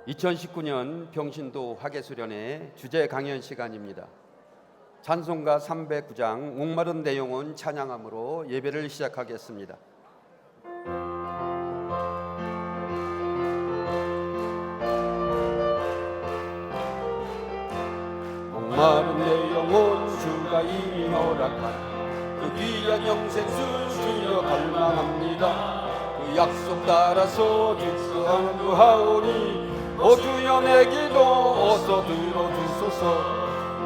2019년 병신도 화개수련회 주제 강연 시간입니다. 찬송가 309장 목마른 내 영혼 찬양함으로 예배를 시작하겠습니다. 목마른 내 영혼 주가 이미 허락한 그 귀한 영생수 주여 갈망합니다. 그 약속 따라서 직수하오니 오 주여 내 기도 어서 들어주소서.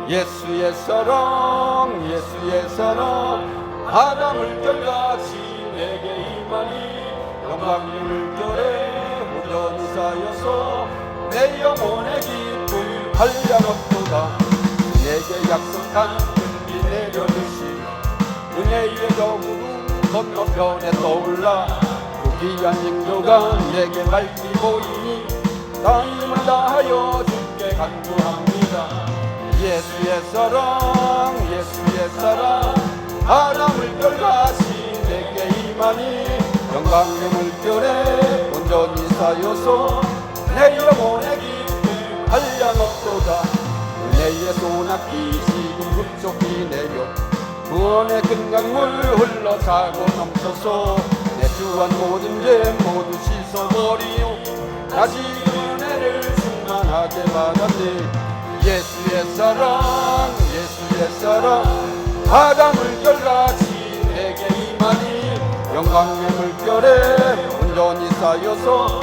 예수의 사랑 예수의 사랑 바다 물결같이 내게 임하니 영광의 물결에 온전히 쌓여서 내 영혼의 기쁨 한량없도다. 내게 약속한 은비 내려주시 은혜의 경우로 건너편에 떠올라 그 귀한 인도가 내게 밝히 보이니 나 힘을 다하여 주께 간구합니다. 예수의 사랑 예수의 사랑 바다 물결같이 내게 임하니 영광의 물결에 온전히 쌓여서 내 영혼의 기쁨 한량없도다. 은혜의 소낙기 지금 흡족히 내려 구원의 큰 강물 흘러차고 넘쳐서 내 주한 모든 죄 모두 씻어버리오. 다시 은혜를 충만하게 받았네. 예수의 사랑 예수의 사랑 바다 물결같이 내게 임하니 영광의 물결에 온전히 쌓여서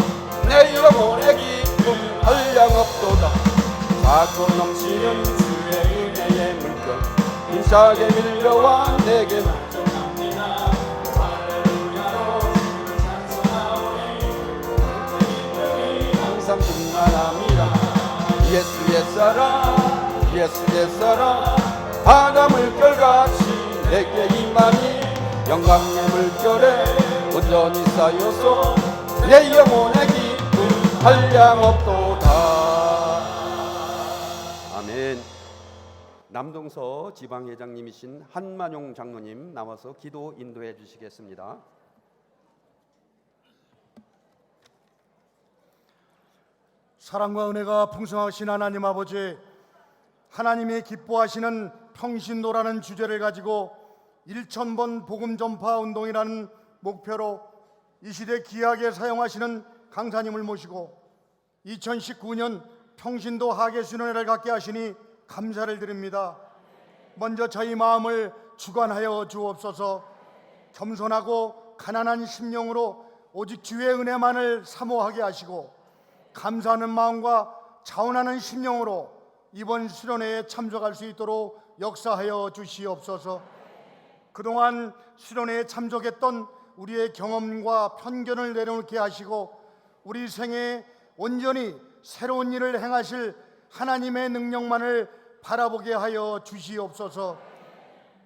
내 영혼의 기쁨 한량없도다. 사고 넘치는 주의 은혜의 물결 힘차게 밀려와 내게 넘쳐납니다. 할렐루야로 주를 찬송하오니 항상 충만합니다. 예수의 사랑 예수의 사랑 바다 물결같이 내게 임하니 영광의 물결에 온전히 쌓여서 내 영혼의 기쁨 한량없도다. 아멘. 남동서 지방회장님이신 한만용 장로님 나와서 기도 인도해 주시겠습니다. 사랑과 은혜가 풍성하신 하나님 아버지, 하나님이 기뻐하시는 평신도라는 주제를 가지고 1000번 복음 전파 운동이라는 목표로 이 시대 귀하게 사용하시는 강사님을 모시고 2019년 평신도 하계수련회를 갖게 하시니 감사를 드립니다. 먼저 저희 마음을 주관하여 주옵소서. 겸손하고 가난한 심령으로 오직 주의 은혜만을 사모하게 하시고 감사하는 마음과 자원하는 심령으로 이번 수련회에 참석할 수 있도록 역사하여 주시옵소서. 그동안 수련회에 참석했던 우리의 경험과 편견을 내려놓게 하시고 우리 생애에 온전히 새로운 일을 행하실 하나님의 능력만을 바라보게 하여 주시옵소서.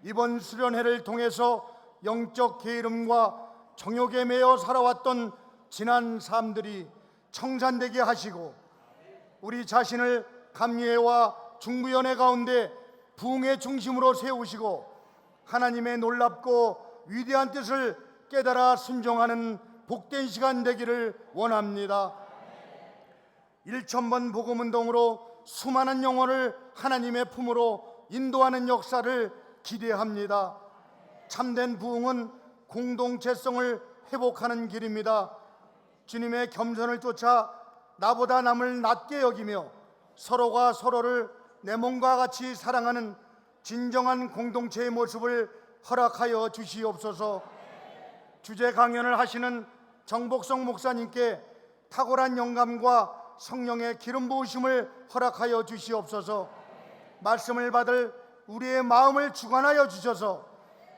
이번 수련회를 통해서 영적 게으름과 정욕에 매여 살아왔던 지난 삶들이 청산되게 하시고 우리 자신을 감리회와 중부연회 가운데 부흥의 중심으로 세우시고 하나님의 놀랍고 위대한 뜻을 깨달아 순종하는 복된 시간 되기를 원합니다. 1000번 복음운동으로 수많은 영혼을 하나님의 품으로 인도하는 역사를 기대합니다. 참된 부흥은 공동체성을 회복하는 길입니다. 주님의 겸손을 쫓아 나보다 남을 낮게 여기며 서로가 서로를 내 몸과 같이 사랑하는 진정한 공동체의 모습을 허락하여 주시옵소서. 주제 강연을 하시는 정복성 목사님께 탁월한 영감과 성령의 기름 부으심을 허락하여 주시옵소서. 말씀을 받을 우리의 마음을 주관하여 주셔서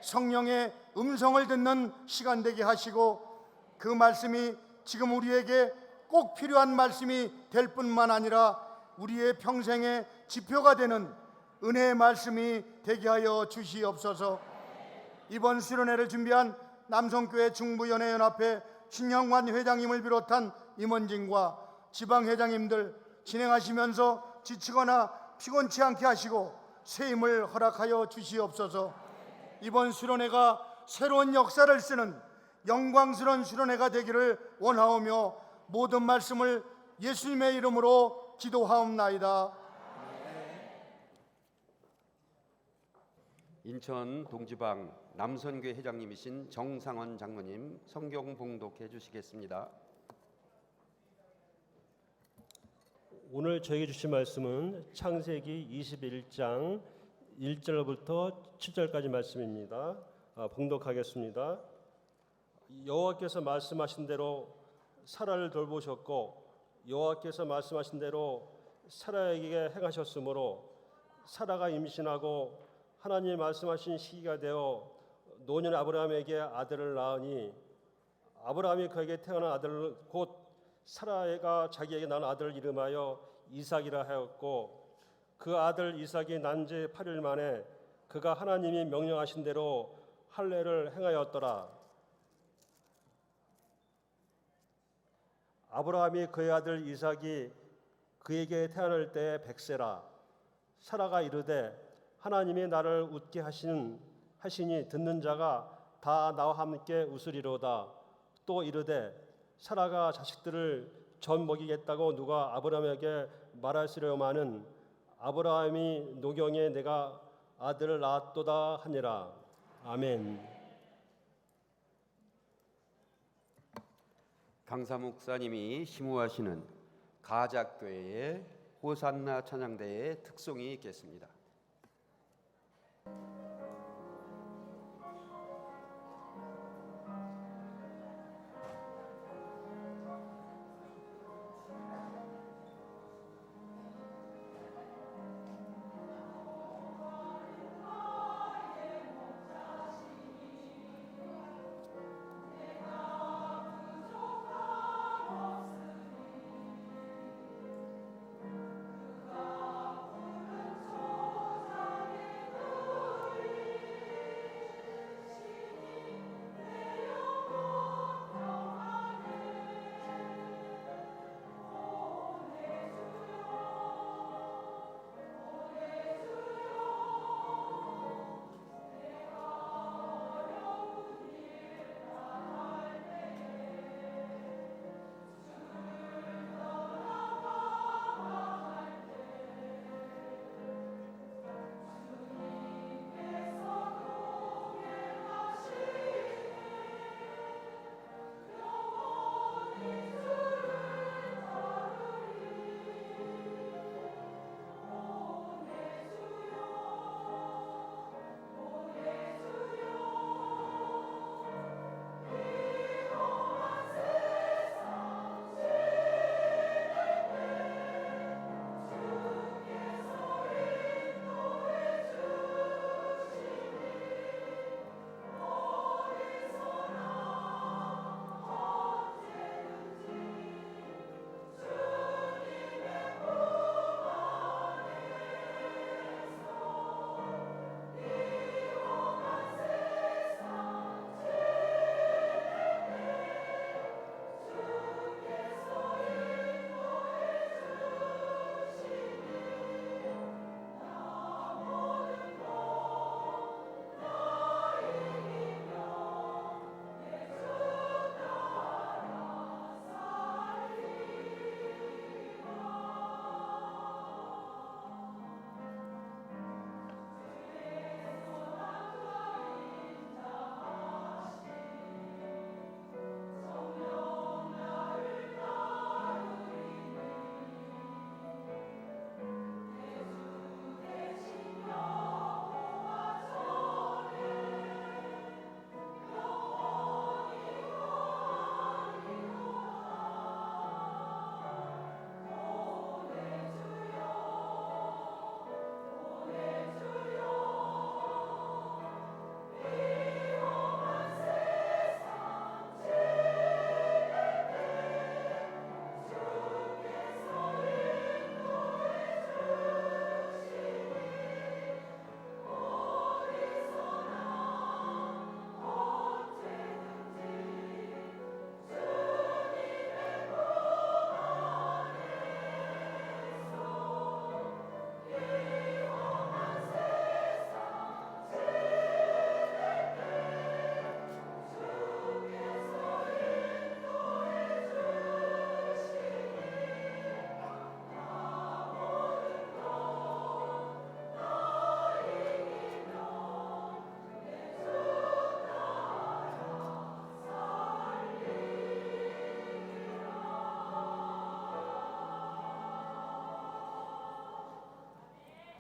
성령의 음성을 듣는 시간 되게 하시고 그 말씀이 지금 우리에게 꼭 필요한 말씀이 될 뿐만 아니라 우리의 평생의 지표가 되는 은혜의 말씀이 되게 하여 주시옵소서. 이번 수련회를 준비한 남성교회 중부연회연합회 신형관 회장님을 비롯한 임원진과 지방회장님들 진행하시면서 지치거나 피곤치 않게 하시고 새 힘을 허락하여 주시옵소서. 이번 수련회가 새로운 역사를 쓰는 영광스러운 수련회가 되기를 원하오며 모든 말씀을 예수님의 이름으로 기도하옵나이다. 인천 동지방 남선교회 회장님이신 정상원 장로님 성경 봉독해 주시겠습니다. 오늘 저에게 주신 말씀은 창세기 21장 1절부터 7절까지 말씀입니다. 봉독하겠습니다. 여호와께서 말씀하신 대로 사라를 돌보셨고 여호와께서 말씀하신 대로 사라에게 행하셨으므로 사라가 임신하고 하나님이 말씀하신 시기가 되어 노년 아브라함에게 아들을 낳으니 아브라함이 그에게 태어난 아들을 곧 사라가 자기에게 낳은 아들을 이름하여 이삭이라 하였고 그 아들 이삭이 난 지 8일 만에 그가 하나님이 명령하신 대로 할례를 행하였더라. 아브라함이 그의 아들 이삭이 그에게 태어날 때에 100세라. 사라가 이르되 하나님이 나를 웃게 하시니 듣는 자가 다 나와 함께 웃으리로다. 또 이르되 사라가 자식들을 전 먹이겠다고 누가 아브라함에게 말하시려마는 아브라함이 노경에 내가 아들을 낳았도다 하니라. 아멘. 강사 목사님이 심우하시는 가작교회의 호산나 찬양대의 특송이 있겠습니다.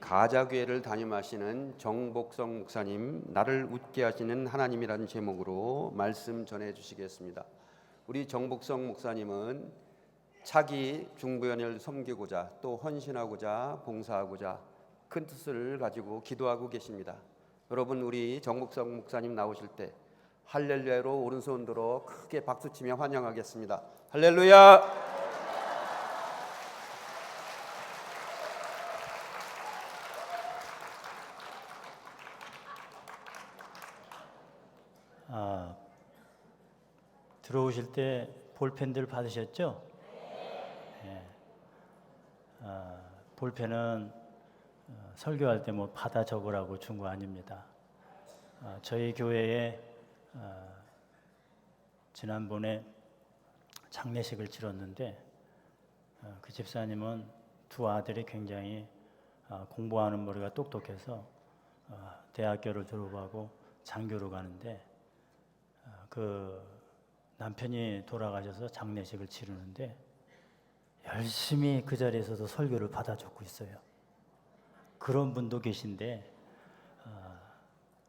가자교회를 담임하시는 정복성 목사님, 나를 웃게 하시는 하나님이라는 제목으로 말씀 전해 주시겠습니다. 우리 정복성 목사님은 차기 중부연을 섬기고자 또 헌신하고자 봉사하고자 큰 뜻을 가지고 기도하고 계십니다. 여러분, 우리 정복성 목사님 나오실 때 할렐루야로 오른손 들어 크게 박수치며 환영하겠습니다. 할렐루야! 들어오실 때 볼펜들 받으셨죠? 네. 볼펜은 설교할 때 뭐 받아 적으라고 준 거 아닙니다. 저희 교회에 지난번에 장례식을 치렀는데 그 집사님은 두 아들이 굉장히 공부하는 머리가 똑똑해서 대학교를 졸업하고 장교로 가는데 그 남편이 돌아가셔서 장례식을 치르는데 열심히 그 자리에서도 설교를 받아 적고 있어요. 그런 분도 계신데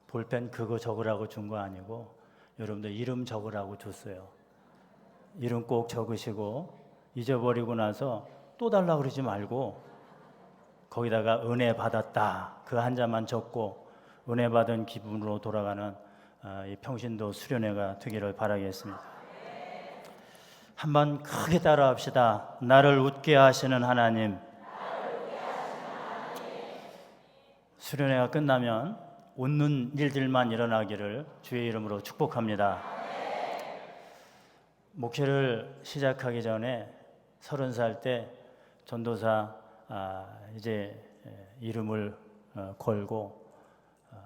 볼펜 그거 적으라고 준 거 아니고 여러분들 이름 적으라고 줬어요. 이름 꼭 적으시고 잊어버리고 나서 또 달라고 그러지 말고 거기다가 은혜 받았다 그 한자만 적고 은혜 받은 기분으로 돌아가는 이 평신도 수련회가 되기를 바라겠습니다. 한번 크게 따라합시다. 나를 웃게 하시는 하나님. 수련회가 끝나면 웃는 일들만 일어나기를 주의 이름으로 축복합니다. 목회를 시작하기 전에 30살 때 전도사 이제 이름을 걸고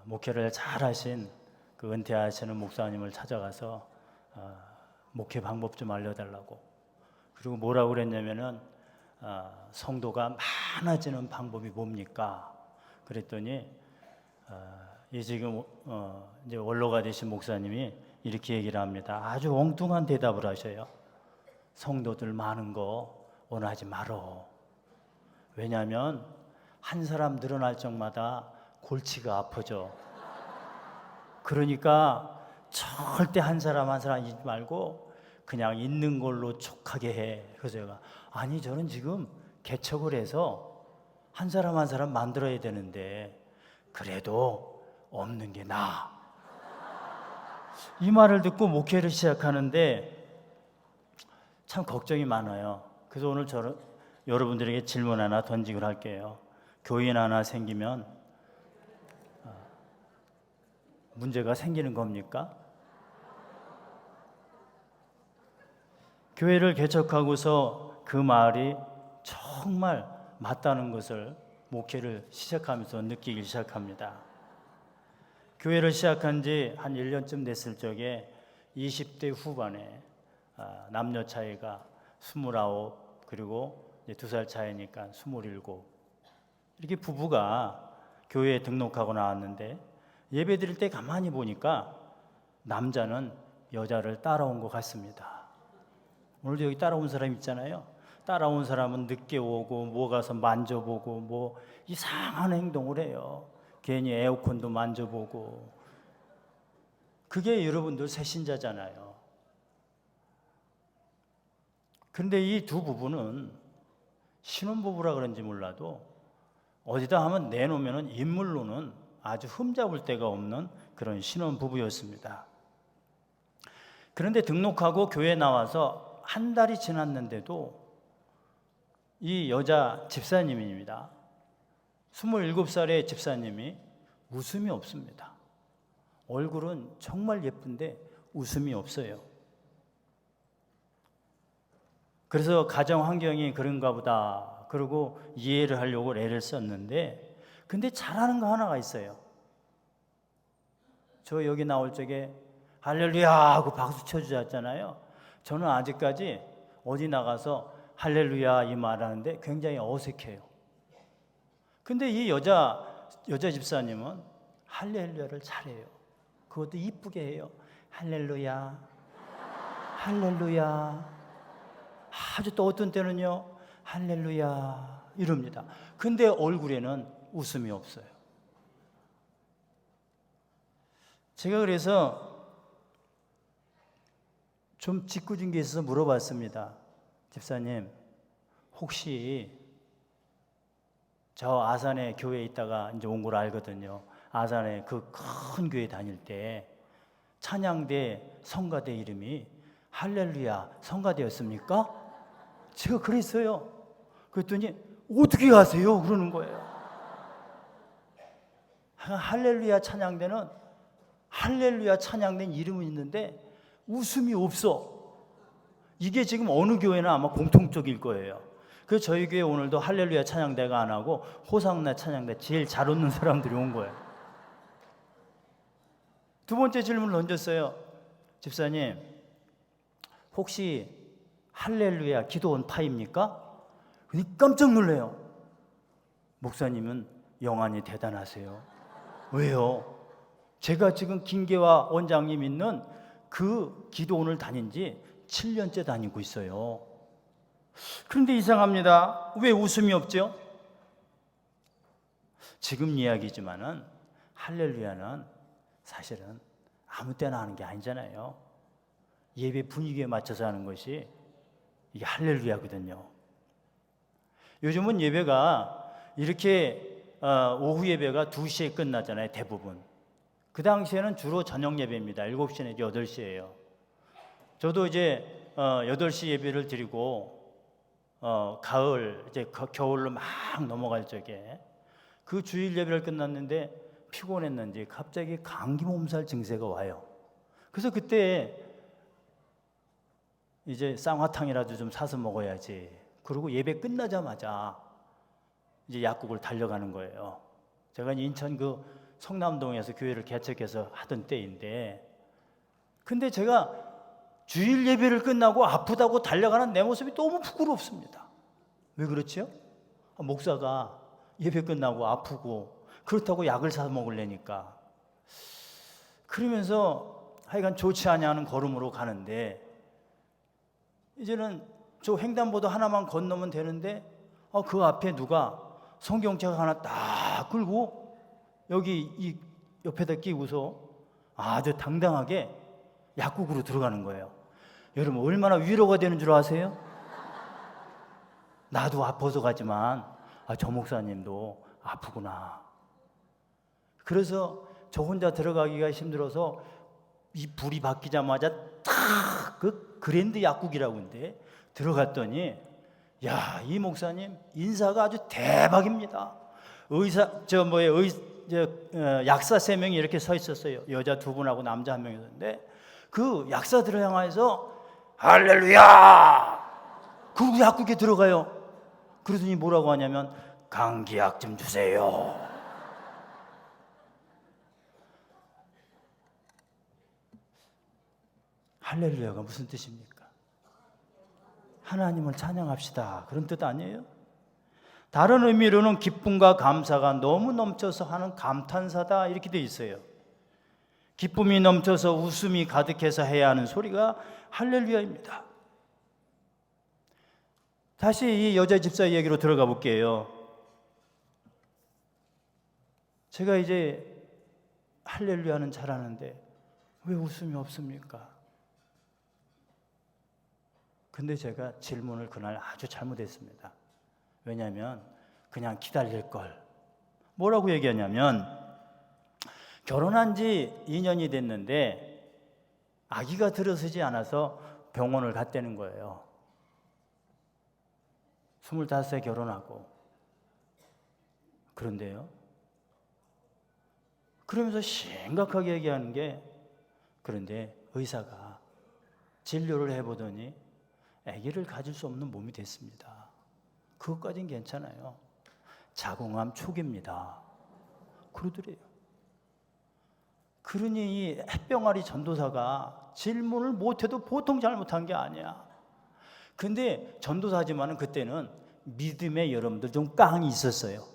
목회를 잘하신 그 은퇴하시는 목사님을 찾아가서 목회 방법 좀 알려달라고. 그리고 뭐라고 그랬냐면은 성도가 많아지는 방법이 뭡니까? 그랬더니 이 지금 이제 원로가 되신 목사님이 이렇게 얘기를 합니다. 아주 엉뚱한 대답을 하셔요. 성도들 많은 거 원하지 말어. 왜냐하면 한 사람 늘어날 적마다 골치가 아프죠. 그러니까 절대 한 사람 한 사람 잊지 말고 그냥 있는 걸로 족하게 해. 그래서 제가 아니 저는 지금 개척을 해서 한 사람 한 사람 만들어야 되는데 그래도 없는 게 나아. 이 말을 듣고 목회를 시작하는데 참 걱정이 많아요. 그래서 오늘 여러분들에게 질문 하나 던지기로 할게요. 교인 하나 생기면 문제가 생기는 겁니까? 교회를 개척하고서 그 말이 정말 맞다는 것을 목회를 시작하면서 느끼기 시작합니다. 교회를 시작한 지 한 1년쯤 됐을 적에 20대 후반에 남녀 차이가 29 그리고 2살 차이니까 27 이렇게 부부가 교회에 등록하고 나왔는데 예배 드릴 때 가만히 보니까 남자는 여자를 따라온 것 같습니다. 오늘도 여기 따라온 사람 있잖아요. 따라온 사람은 늦게 오고 뭐 가서 만져보고 뭐 이상한 행동을 해요. 괜히 에어컨도 만져보고. 그게 여러분들 새신자잖아요. 그런데 이 두 부부는 신혼부부라 그런지 몰라도 어디다 하면 내놓으면 인물로는 아주 흠잡을 데가 없는 그런 신혼부부였습니다. 그런데 등록하고 교회에 나와서 한 달이 지났는데도 이 여자 집사님입니다. 27살의 집사님이 웃음이 없습니다. 얼굴은 정말 예쁜데 웃음이 없어요. 그래서 가정 환경이 그런가 보다 그러고 이해를 하려고 애를 썼는데 근데 잘하는 거 하나가 있어요. 저 여기 나올 적에 할렐루야 하고 박수 쳐주셨잖아요. 저는 아직까지 어디 나가서 할렐루야 이 말하는데 굉장히 어색해요. 근데 이 여자 집사님은 할렐루야를 잘해요. 그것도 이쁘게 해요. 할렐루야 할렐루야. 아주 또 어떤 때는요 할렐루야 이럽니다. 근데 얼굴에는 웃음이 없어요. 제가 그래서 좀 짓궂은 게 있어서 물어봤습니다. 집사님, 혹시 저 아산에 교회에 있다가 이제 온 걸 알거든요. 아산에 그 큰 교회 다닐 때 찬양대 성가대 이름이 할렐루야 성가대였습니까? 제가 그랬어요. 그랬더니 어떻게 아세요? 그러는 거예요. 할렐루야 찬양대는 할렐루야 찬양된 이름은 있는데 웃음이 없어. 이게 지금 어느 교회나 아마 공통적일 거예요. 그래서 저희 교회 오늘도 할렐루야 찬양대가 안 하고 호상나 찬양대 제일 잘 웃는 사람들이 온 거예요. 두 번째 질문을 던졌어요. 집사님, 혹시 할렐루야 기도원 파입니까? 깜짝 놀래요. 목사님은 영안이 대단하세요. 왜요? 제가 지금 김계화 원장님 있는 그 기도원을 다닌 지 7년째 다니고 있어요. 그런데 이상합니다. 왜 웃음이 없죠? 지금 이야기지만은 할렐루야는 사실은 아무 때나 하는 게 아니잖아요. 예배 분위기에 맞춰서 하는 것이 이게 할렐루야거든요. 요즘은 예배가 이렇게 오후 예배가 2시에 끝나잖아요. 대부분. 그 당시에는 주로 저녁 예배입니다. 7시 내지 8시예요. 저도 이제 8시 예배를 드리고 가을 이제 겨울로 막 넘어갈 적에 그 주일 예배를 끝났는데 피곤했는지 갑자기 감기 몸살 증세가 와요. 그래서 그때 이제 쌍화탕이라도 좀 사서 먹어야지. 그리고 예배 끝나자마자 이제 약국을 달려가는 거예요. 제가 인천 그 성남동에서 교회를 개척해서 하던 때인데, 근데 제가 주일 예배를 끝나고 아프다고 달려가는 내 모습이 너무 부끄럽습니다. 왜 그렇지요? 목사가 예배 끝나고 아프고 그렇다고 약을 사 먹으려니까. 그러면서 하여간 좋지 않냐는 걸음으로 가는데, 이제는 저 횡단보도 하나만 건너면 되는데 그 앞에 누가 성경책 하나 딱 끌고 여기 이 옆에다 끼고서 아주 당당하게 약국으로 들어가는 거예요. 여러분 얼마나 위로가 되는 줄 아세요? 나도 아파서 가지만 저 목사님도 아프구나. 그래서 저 혼자 들어가기가 힘들어서 이 불이 바뀌자마자 딱 그 그랜드 약국이라고 하는데 들어갔더니 야, 이 목사님 인사가 아주 대박입니다. 약사 3명이 이렇게 서 있었어요. 여자 2분하고 남자 1명이었는데 그 약사들을 향해서 할렐루야! 그리고 약국에 들어가요. 그러더니 뭐라고 하냐면 감기약 좀 주세요. 할렐루야가 무슨 뜻입니까? 하나님을 찬양합시다. 그런 뜻 아니에요? 다른 의미로는 기쁨과 감사가 너무 넘쳐서 하는 감탄사다 이렇게 돼 있어요. 기쁨이 넘쳐서 웃음이 가득해서 해야 하는 소리가 할렐루야입니다. 다시 이 여자 집사 얘기로 들어가 볼게요. 제가 이제 할렐루야는 잘하는데 왜 웃음이 없습니까? 근데 제가 질문을 그날 아주 잘못했습니다. 왜냐하면 그냥 기다릴 걸. 뭐라고 얘기하냐면 결혼한 지 2년이 됐는데 아기가 들어서지 않아서 병원을 갔다는 거예요. 25세 결혼하고. 그런데요. 그러면서 심각하게 얘기하는 게, 그런데 의사가 진료를 해보더니 아기를 가질 수 없는 몸이 됐습니다. 그것까진 괜찮아요. 자궁암 초기입니다. 그러더래요. 그러니 이 햇병아리 전도사가 질문을 못해도 보통 잘못한 게 아니야. 근데 전도사지만은 그때는 믿음에 여러분들 좀 깡이 있었어요.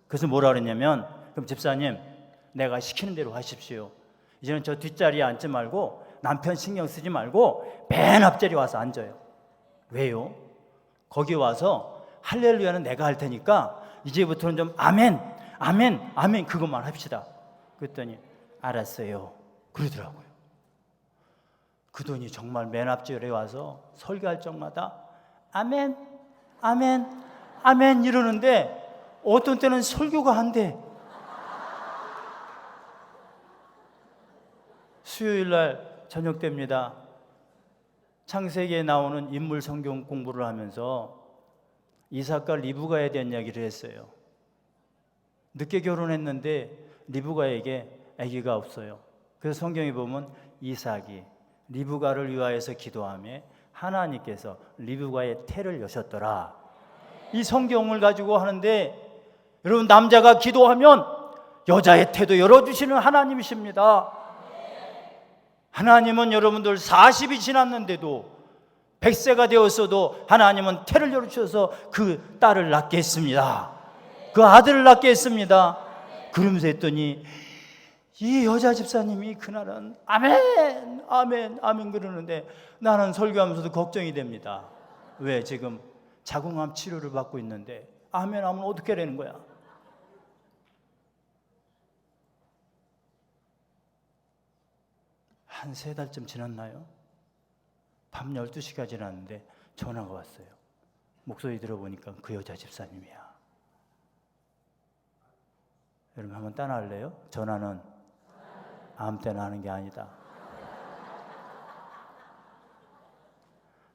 그래서 뭐라 그랬냐면, 그럼 집사님 내가 시키는 대로 하십시오. 이제는 저 뒷자리에 앉지 말고 남편 신경 쓰지 말고 맨 앞자리에 와서 앉아요. 왜요? 거기 와서 할렐루야는 내가 할 테니까 이제부터는 좀 아멘, 아멘, 아멘 그것만 합시다. 그랬더니 알았어요 그러더라고요. 그분이 정말 맨 앞줄에 와서 설교할 적마다 아멘, 아멘, 아멘 이러는데 어떤 때는 설교가 안 돼. 수요일 날 저녁 때입니다. 창세기에 나오는 인물 성경 공부를 하면서 이삭과 리브가에 대한 이야기를 했어요. 늦게 결혼했는데 리브가에게 아기가 없어요. 그래서 성경에 보면 이삭이 리브가를 위하여서 기도하며 하나님께서 리브가의 태를 여셨더라. 이 성경을 가지고 하는데 여러분 남자가 기도하면 여자의 태도 열어주시는 하나님이십니다. 하나님은 여러분들 40이 지났는데도 100세가 되었어도 하나님은 태를 열어주셔서 그 딸을 낳게 했습니다. 그 아들을 낳게 했습니다. 그러면서 했더니 이 여자 집사님이 그날은 아멘 아멘 아멘 그러는데 나는 설교하면서도 걱정이 됩니다. 왜? 지금 자궁암 치료를 받고 있는데 아멘 하면 어떻게 되는 거야? 한 3달쯤 지났나요? 밤 12시가 지났는데 전화가 왔어요. 목소리 들어보니까 그 여자 집사님이야. 여러분 한번 따라할래요? 전화는 아무 때나 하는 게 아니다.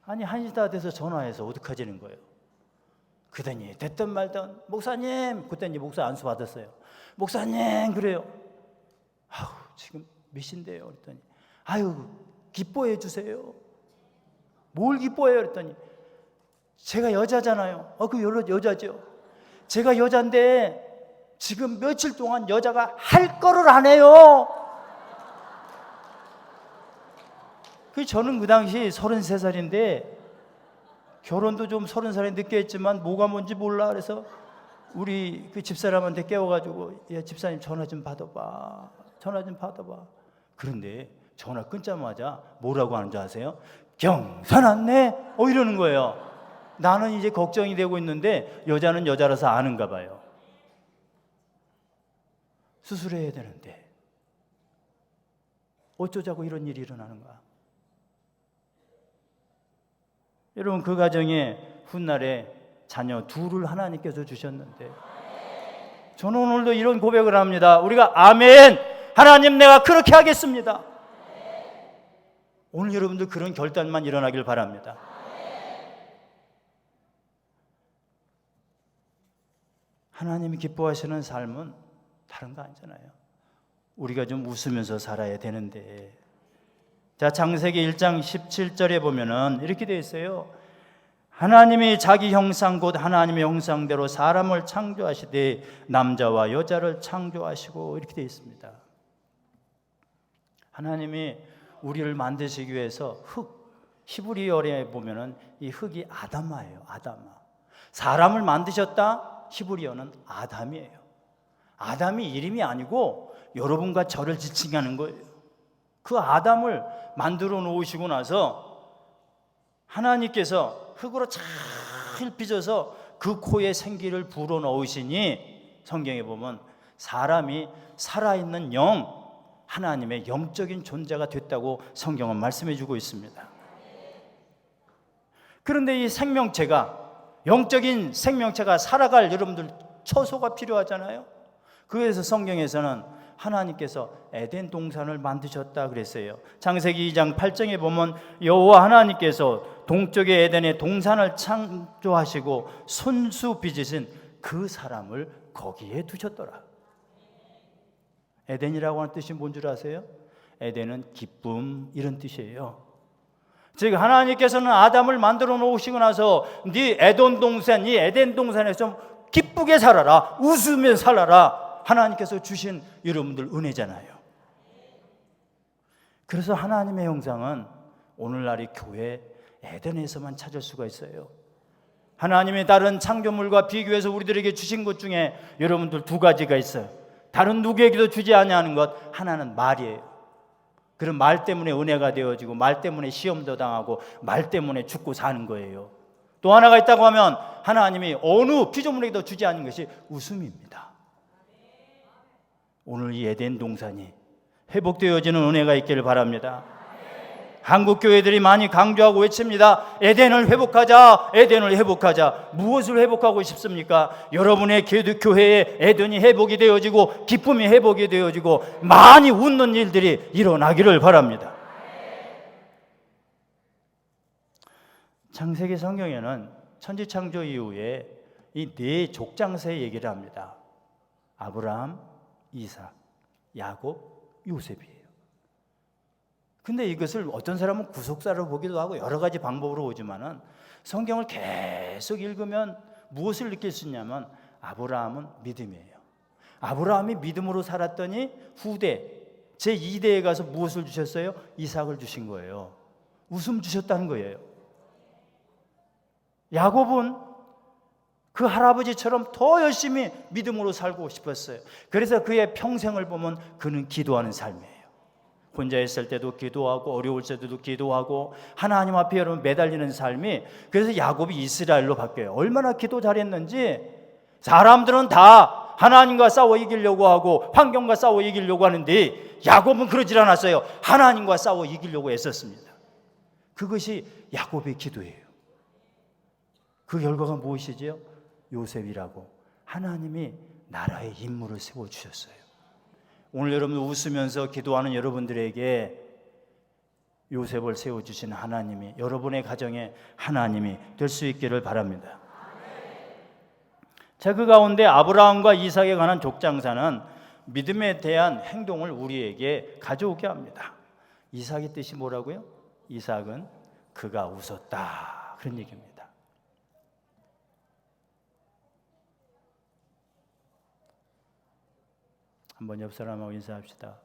아니 1시 다 돼서 전화해서 어떡하지는 거예요. 그러더니 됐든 말든 목사님, 그때는 목사 안수 받았어요. 목사님 그래요. 아우 지금 몇 시인데요? 그랬더니 아유 기뻐해 주세요. 뭘 기뻐해요? 그랬더니 제가 여자잖아요. 그 여자죠. 제가 여잔데 지금 며칠 동안 여자가 할 거를 안 해요. 저는 그 당시 33살인데 결혼도 좀 30살에 늦게 했지만 뭐가 뭔지 몰라. 그래서 우리 그 집사람한테 깨워가지고 야 집사님 전화 좀 받아봐. 전화 좀 받아봐. 그런데 전화 끊자마자 뭐라고 하는 줄 아세요? 경사 났네? 이러는 거예요. 나는 이제 걱정이 되고 있는데 여자는 여자라서 아는가 봐요. 수술해야 되는데 어쩌자고 이런 일이 일어나는가. 여러분 그 가정에 훗날에 자녀 둘을 하나님께서 주셨는데 저는 오늘도 이런 고백을 합니다. 우리가 아멘 하나님 내가 그렇게 하겠습니다. 오늘 여러분들 그런 결단만 일어나길 바랍니다. 하나님이 기뻐하시는 삶은 다른 거 아니잖아요. 우리가 좀 웃으면서 살아야 되는데. 자, 창세기 1장 17절에 보면은 이렇게 되어 있어요. 하나님이 자기 형상 곧 하나님의 형상대로 사람을 창조하시되 남자와 여자를 창조하시고 이렇게 되어 있습니다. 하나님이 우리를 만드시기 위해서 히브리어에 보면은 이 흙이 아담아예요. 아담아. 사람을 만드셨다. 히브리어는 아담이에요. 아담이 이름이 아니고 여러분과 저를 지칭하는 거예요. 그 아담을 만들어 놓으시고 나서 하나님께서 흙으로 잘 빚어서 그 코에 생기를 불어 넣으시니 성경에 보면 사람이 살아있는 영, 하나님의 영적인 존재가 됐다고 성경은 말씀해 주고 있습니다. 그런데 이 생명체가, 영적인 생명체가 살아갈 여러분들 처소가 필요하잖아요. 그래서 성경에서는 하나님께서 에덴 동산을 만드셨다 그랬어요. 창세기 2장 8절에 보면 여호와 하나님께서 동쪽의 에덴에 동산을 창조하시고 손수 빚으신 그 사람을 거기에 두셨더라. 에덴이라고 하는 뜻이 뭔 줄 아세요? 에덴은 기쁨 이런 뜻이에요. 즉 하나님께서는 아담을 만들어 놓으시고 나서 네 에덴 동산, 이 에덴 동산에서 좀 기쁘게 살아라, 웃으며 살아라. 하나님께서 주신 여러분들 은혜잖아요. 그래서 하나님의 형상은 오늘날의 교회 에덴에서만 찾을 수가 있어요. 하나님의 다른 창조물과 비교해서 우리들에게 주신 것 중에 여러분들 2가지가 있어요. 다른 누구에게도 주지 아니하는 것, 하나는 말이에요. 그런 말 때문에 은혜가 되어지고 말 때문에 시험도 당하고 말 때문에 죽고 사는 거예요. 또 하나가 있다고 하면 하나님이 어느 피조물에게도 주지 않은 것이 웃음입니다. 오늘 이 에덴 동산이 회복되어지는 은혜가 있기를 바랍니다. 한국 교회들이 많이 강조하고 외칩니다. 에덴을 회복하자, 에덴을 회복하자. 무엇을 회복하고 싶습니까? 여러분의 교회에 에덴이 회복이 되어지고 기쁨이 회복이 되어지고 많이 웃는 일들이 일어나기를 바랍니다. 창세기 성경에는 천지창조 이후에 이 네 족장세 얘기를 합니다. 아브라함, 이삭, 야곱, 요셉이에요. 근데 이것을 어떤 사람은 구속사로 보기도 하고 여러 가지 방법으로 보지만은 성경을 계속 읽으면 무엇을 느낄 수 있냐면 아브라함은 믿음이에요. 아브라함이 믿음으로 살았더니 후대 제2대에 가서 무엇을 주셨어요? 이삭을 주신 거예요. 웃음 주셨다는 거예요. 야곱은 그 할아버지처럼 더 열심히 믿음으로 살고 싶었어요. 그래서 그의 평생을 보면 그는 기도하는 삶이에요. 혼자 있을 때도 기도하고 어려울 때도 기도하고 하나님 앞에 여러분 매달리는 삶이, 그래서 야곱이 이스라엘로 바뀌어요. 얼마나 기도 잘했는지. 사람들은 다 하나님과 싸워 이기려고 하고 환경과 싸워 이기려고 하는데 야곱은 그러질 않았어요. 하나님과 싸워 이기려고 애썼습니다. 그것이 야곱의 기도예요. 그 결과가 무엇이지요? 요셉이라고 하나님이 나라의 인물을 세워주셨어요. 오늘 여러분 웃으면서 기도하는 여러분들에게 요셉을 세워주신 하나님이 여러분의 가정에 하나님이 될 수 있기를 바랍니다. 자, 그 가운데 아브라함과 이삭에 관한 족장사는 믿음에 대한 행동을 우리에게 가져오게 합니다. 이삭의 뜻이 뭐라고요? 이삭은 그가 웃었다, 그런 얘기입니다. 한번 옆 사람하고 인사합시다.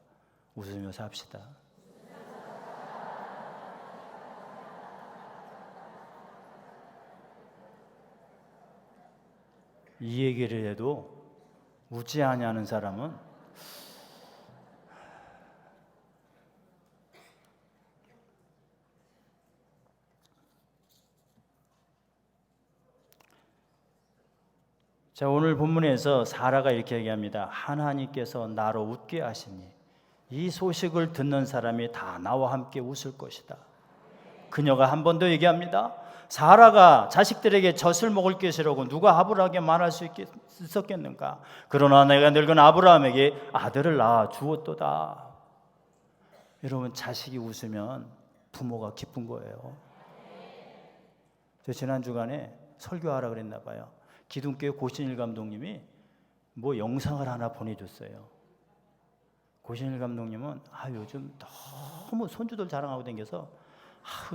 웃으며 삽시다. 이 얘기를 해도 웃지 아니하는 사람은 자, 오늘 본문에서 사라가 이렇게 얘기합니다. 하나님께서 나로 웃게 하시니 이 소식을 듣는 사람이 다 나와 함께 웃을 것이다. 그녀가 한 번 더 얘기합니다. 사라가 자식들에게 젖을 먹을 것이라고 누가 아브라함에게 말할 수 있었겠는가? 그러나 내가 늙은 아브라함에게 아들을 낳아 주었도다. 여러분, 자식이 웃으면 부모가 기쁜 거예요. 저 지난 주간에 설교하라 그랬나 봐요. 기둥교회 고신일 감독님이 뭐 영상을 하나 보내줬어요. 고신일 감독님은 요즘 너무 손주들 자랑하고 다녀서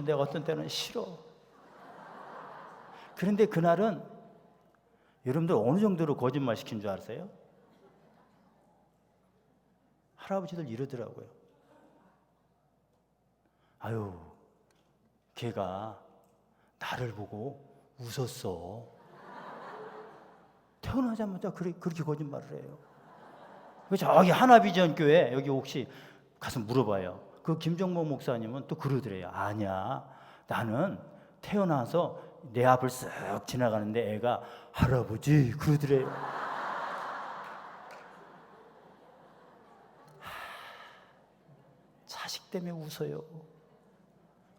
내가 어떤 때는 싫어. 그런데 그날은 여러분들 어느 정도로 거짓말 시킨 줄 아세요? 할아버지들 이러더라고요. 걔가 나를 보고 웃었어. 태어나자마자 그렇게 거짓말을 해요. 저기 하나비전 교회 여기 혹시 가서 물어봐요. 그 김정복 목사님은 또 그러더래요. 아니야, 나는 태어나서 내 앞을 쓱 지나가는데 애가 할아버지 그러더래요. 자식 때문에 웃어요.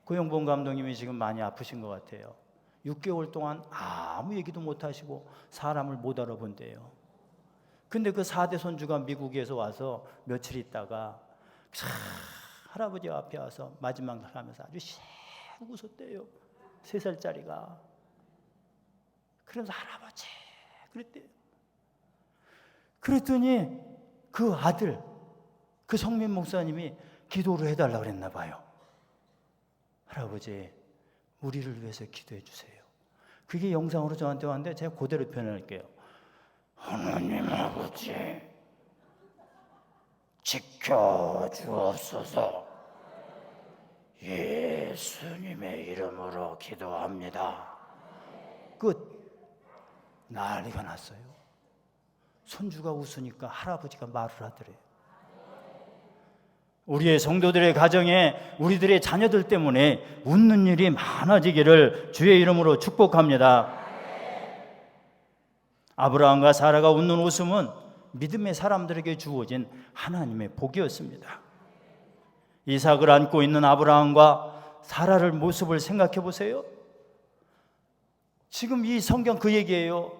고영봉 감독님이 지금 많이 아프신 것 같아요. 6개월 동안 아무 얘기도 못 하시고 사람을 못 알아본대요. 근데 그 4대 손주가 미국에서 와서 며칠 있다가 할아버지 앞에 와서 마지막 날 하면서 아주 씩 웃었대요. 3살짜리가. 그래서 할아버지 그랬대요. 그랬더니 그 아들, 그 성민 목사님이 기도를 해달라고 그랬나 봐요. 할아버지, 우리를 위해서 기도해 주세요. 그게 영상으로 저한테 왔는데 제가 그대로 표현할게요. 하나님 아버지, 지켜주옵소서. 예수님의 이름으로 기도합니다. 끝. 난리가 났어요. 손주가 웃으니까 할아버지가 말을 하더래요. 우리의 성도들의 가정에 우리들의 자녀들 때문에 웃는 일이 많아지기를 주의 이름으로 축복합니다. 아브라함과 사라가 웃는 웃음은 믿음의 사람들에게 주어진 하나님의 복이었습니다. 이삭을 안고 있는 아브라함과 사라를 모습을 생각해 보세요. 지금 이 성경 그 얘기예요.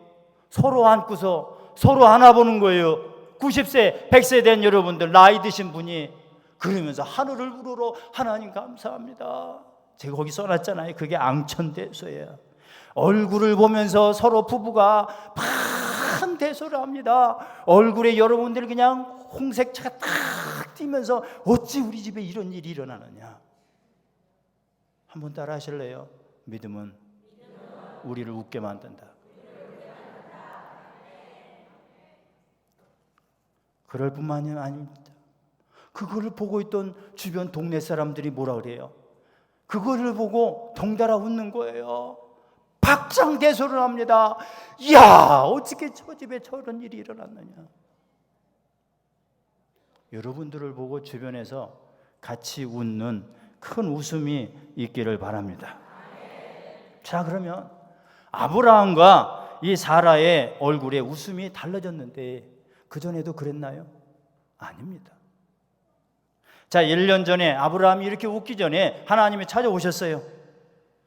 서로 안고서 서로 안아보는 거예요. 90세, 100세 된 여러분들, 나이 드신 분이 그러면서 하늘을 우러러 하나님 감사합니다. 제가 거기 써놨잖아요. 그게 앙천대소예요. 얼굴을 보면서 서로 부부가 반 대소를 합니다. 얼굴에 여러분들 그냥 홍색차가 딱 띄면서 어찌 우리 집에 이런 일이 일어나느냐. 한번 따라 하실래요? 믿음은 우리를 웃게 만든다. 그럴 뿐만이 아닙니다. 그거를 보고 있던 주변 동네 사람들이 뭐라 그래요? 그거를 보고 덩달아 웃는 거예요. 박장대소를 합니다. 이야, 어떻게 저 집에 저런 일이 일어났느냐. 여러분들을 보고 주변에서 같이 웃는 큰 웃음이 있기를 바랍니다. 자, 그러면 아브라함과 이 사라의 얼굴에 웃음이 달라졌는데 그전에도 그랬나요? 아닙니다. 자, 1년 전에 아브라함이 이렇게 웃기 전에 하나님이 찾아오셨어요.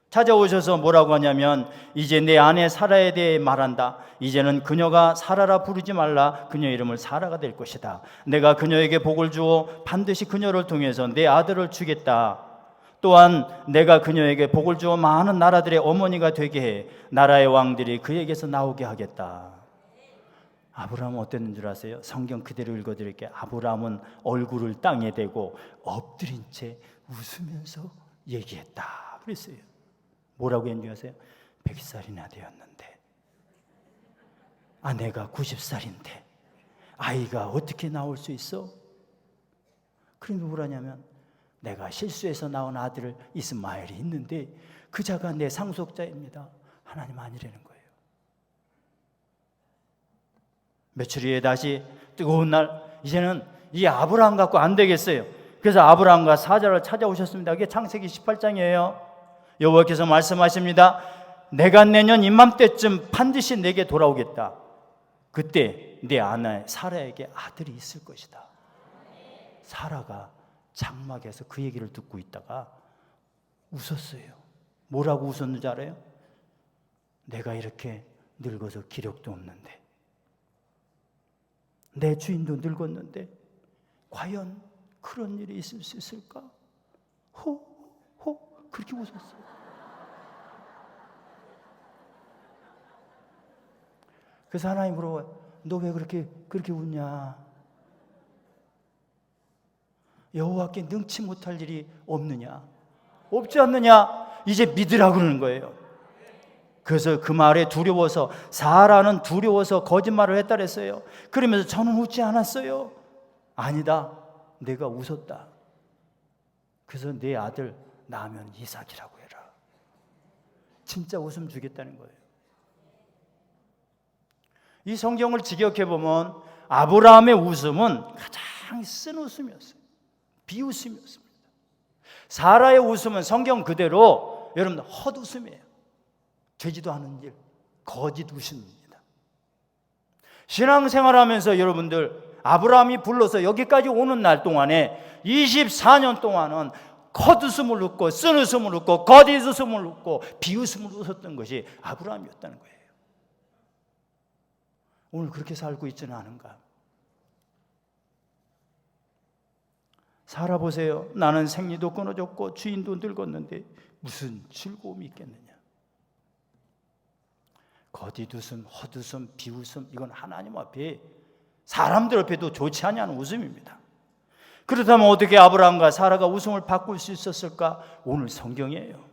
찾아오셔서 뭐라고 하냐면 이제 내 아내 사라에 대해 말한다. 이제는 그녀가 사라라 부르지 말라. 그녀 이름을 사라가 될 것이다. 내가 그녀에게 복을 주어 반드시 그녀를 통해서 내 아들을 주겠다. 또한 내가 그녀에게 복을 주어 많은 나라들의 어머니가 되게 해 나라의 왕들이 그에게서 나오게 하겠다. 아브라함은 어땠는 줄 아세요? 성경 그대로 읽어드릴게요. 아브라함은 얼굴을 땅에 대고 엎드린 채 웃으면서 얘기했다 그랬어요. 뭐라고 했는지 아세요? 100살이나 되었는데 아내가 90살인데 아이가 어떻게 나올 수 있어? 그러면 뭐라냐면 내가 실수해서 낳은 아들 이스마엘이 있는데 그 자가 내 상속자입니다. 하나님 아니라는 거예요. 며칠 후에 다시 뜨거운 날, 이제는 이 아브라함 갖고 안 되겠어요. 그래서 아브라함과 사자를 찾아오셨습니다. 이게 창세기 18장이에요. 여호와께서 말씀하십니다. 내가 내년 이맘때쯤 반드시 내게 돌아오겠다. 그때 내 아내 사라에게 아들이 있을 것이다. 사라가 장막에서 그 얘기를 듣고 있다가 웃었어요. 뭐라고 웃었는지 알아요? 내가 이렇게 늙어서 기력도 없는데 내 주인도 늙었는데 과연 그런 일이 있을 수 있을까? 그렇게 웃었어요. 그래서 하나님 물어봐요. 너 왜 그렇게 웃냐? 여호와께 능치 못할 일이 없느냐? 없지 않느냐? 이제 믿으라 그러는 거예요. 그래서 그 말에 두려워서 사라는 두려워서 거짓말을 했다 그랬어요. 그러면서 저는 웃지 않았어요. 아니다, 내가 웃었다. 그래서 내 아들 낳으면 이삭이라고 해라. 진짜 웃음 주겠다는 거예요. 이 성경을 직역해 보면 아브라함의 웃음은 가장 쓴 웃음이었어요. 비웃음이었습니다. 사라의 웃음은 성경 그대로 여러분 헛웃음이에요. 되지도 않은 일, 거짓 웃음입니다. 신앙생활하면서 여러분들 아브라함이 불러서 여기까지 오는 날 동안에 24년 동안은 헛웃음을 웃고 쓴웃음을 웃고 거짓 웃음을 웃고 비웃음을 웃었던 것이 아브라함이었다는 거예요. 오늘 그렇게 살고 있지는 않은가? 살아보세요. 나는 생리도 끊어졌고 주인도 늙었는데 무슨 즐거움이 있겠느냐? 거짓 웃음, 헛웃음, 비웃음, 이건 하나님 앞에 사람들 앞에도 좋지 않냐는 웃음입니다. 그렇다면 어떻게 아브라함과 사라가 웃음을 바꿀 수 있었을까? 오늘 성경이에요.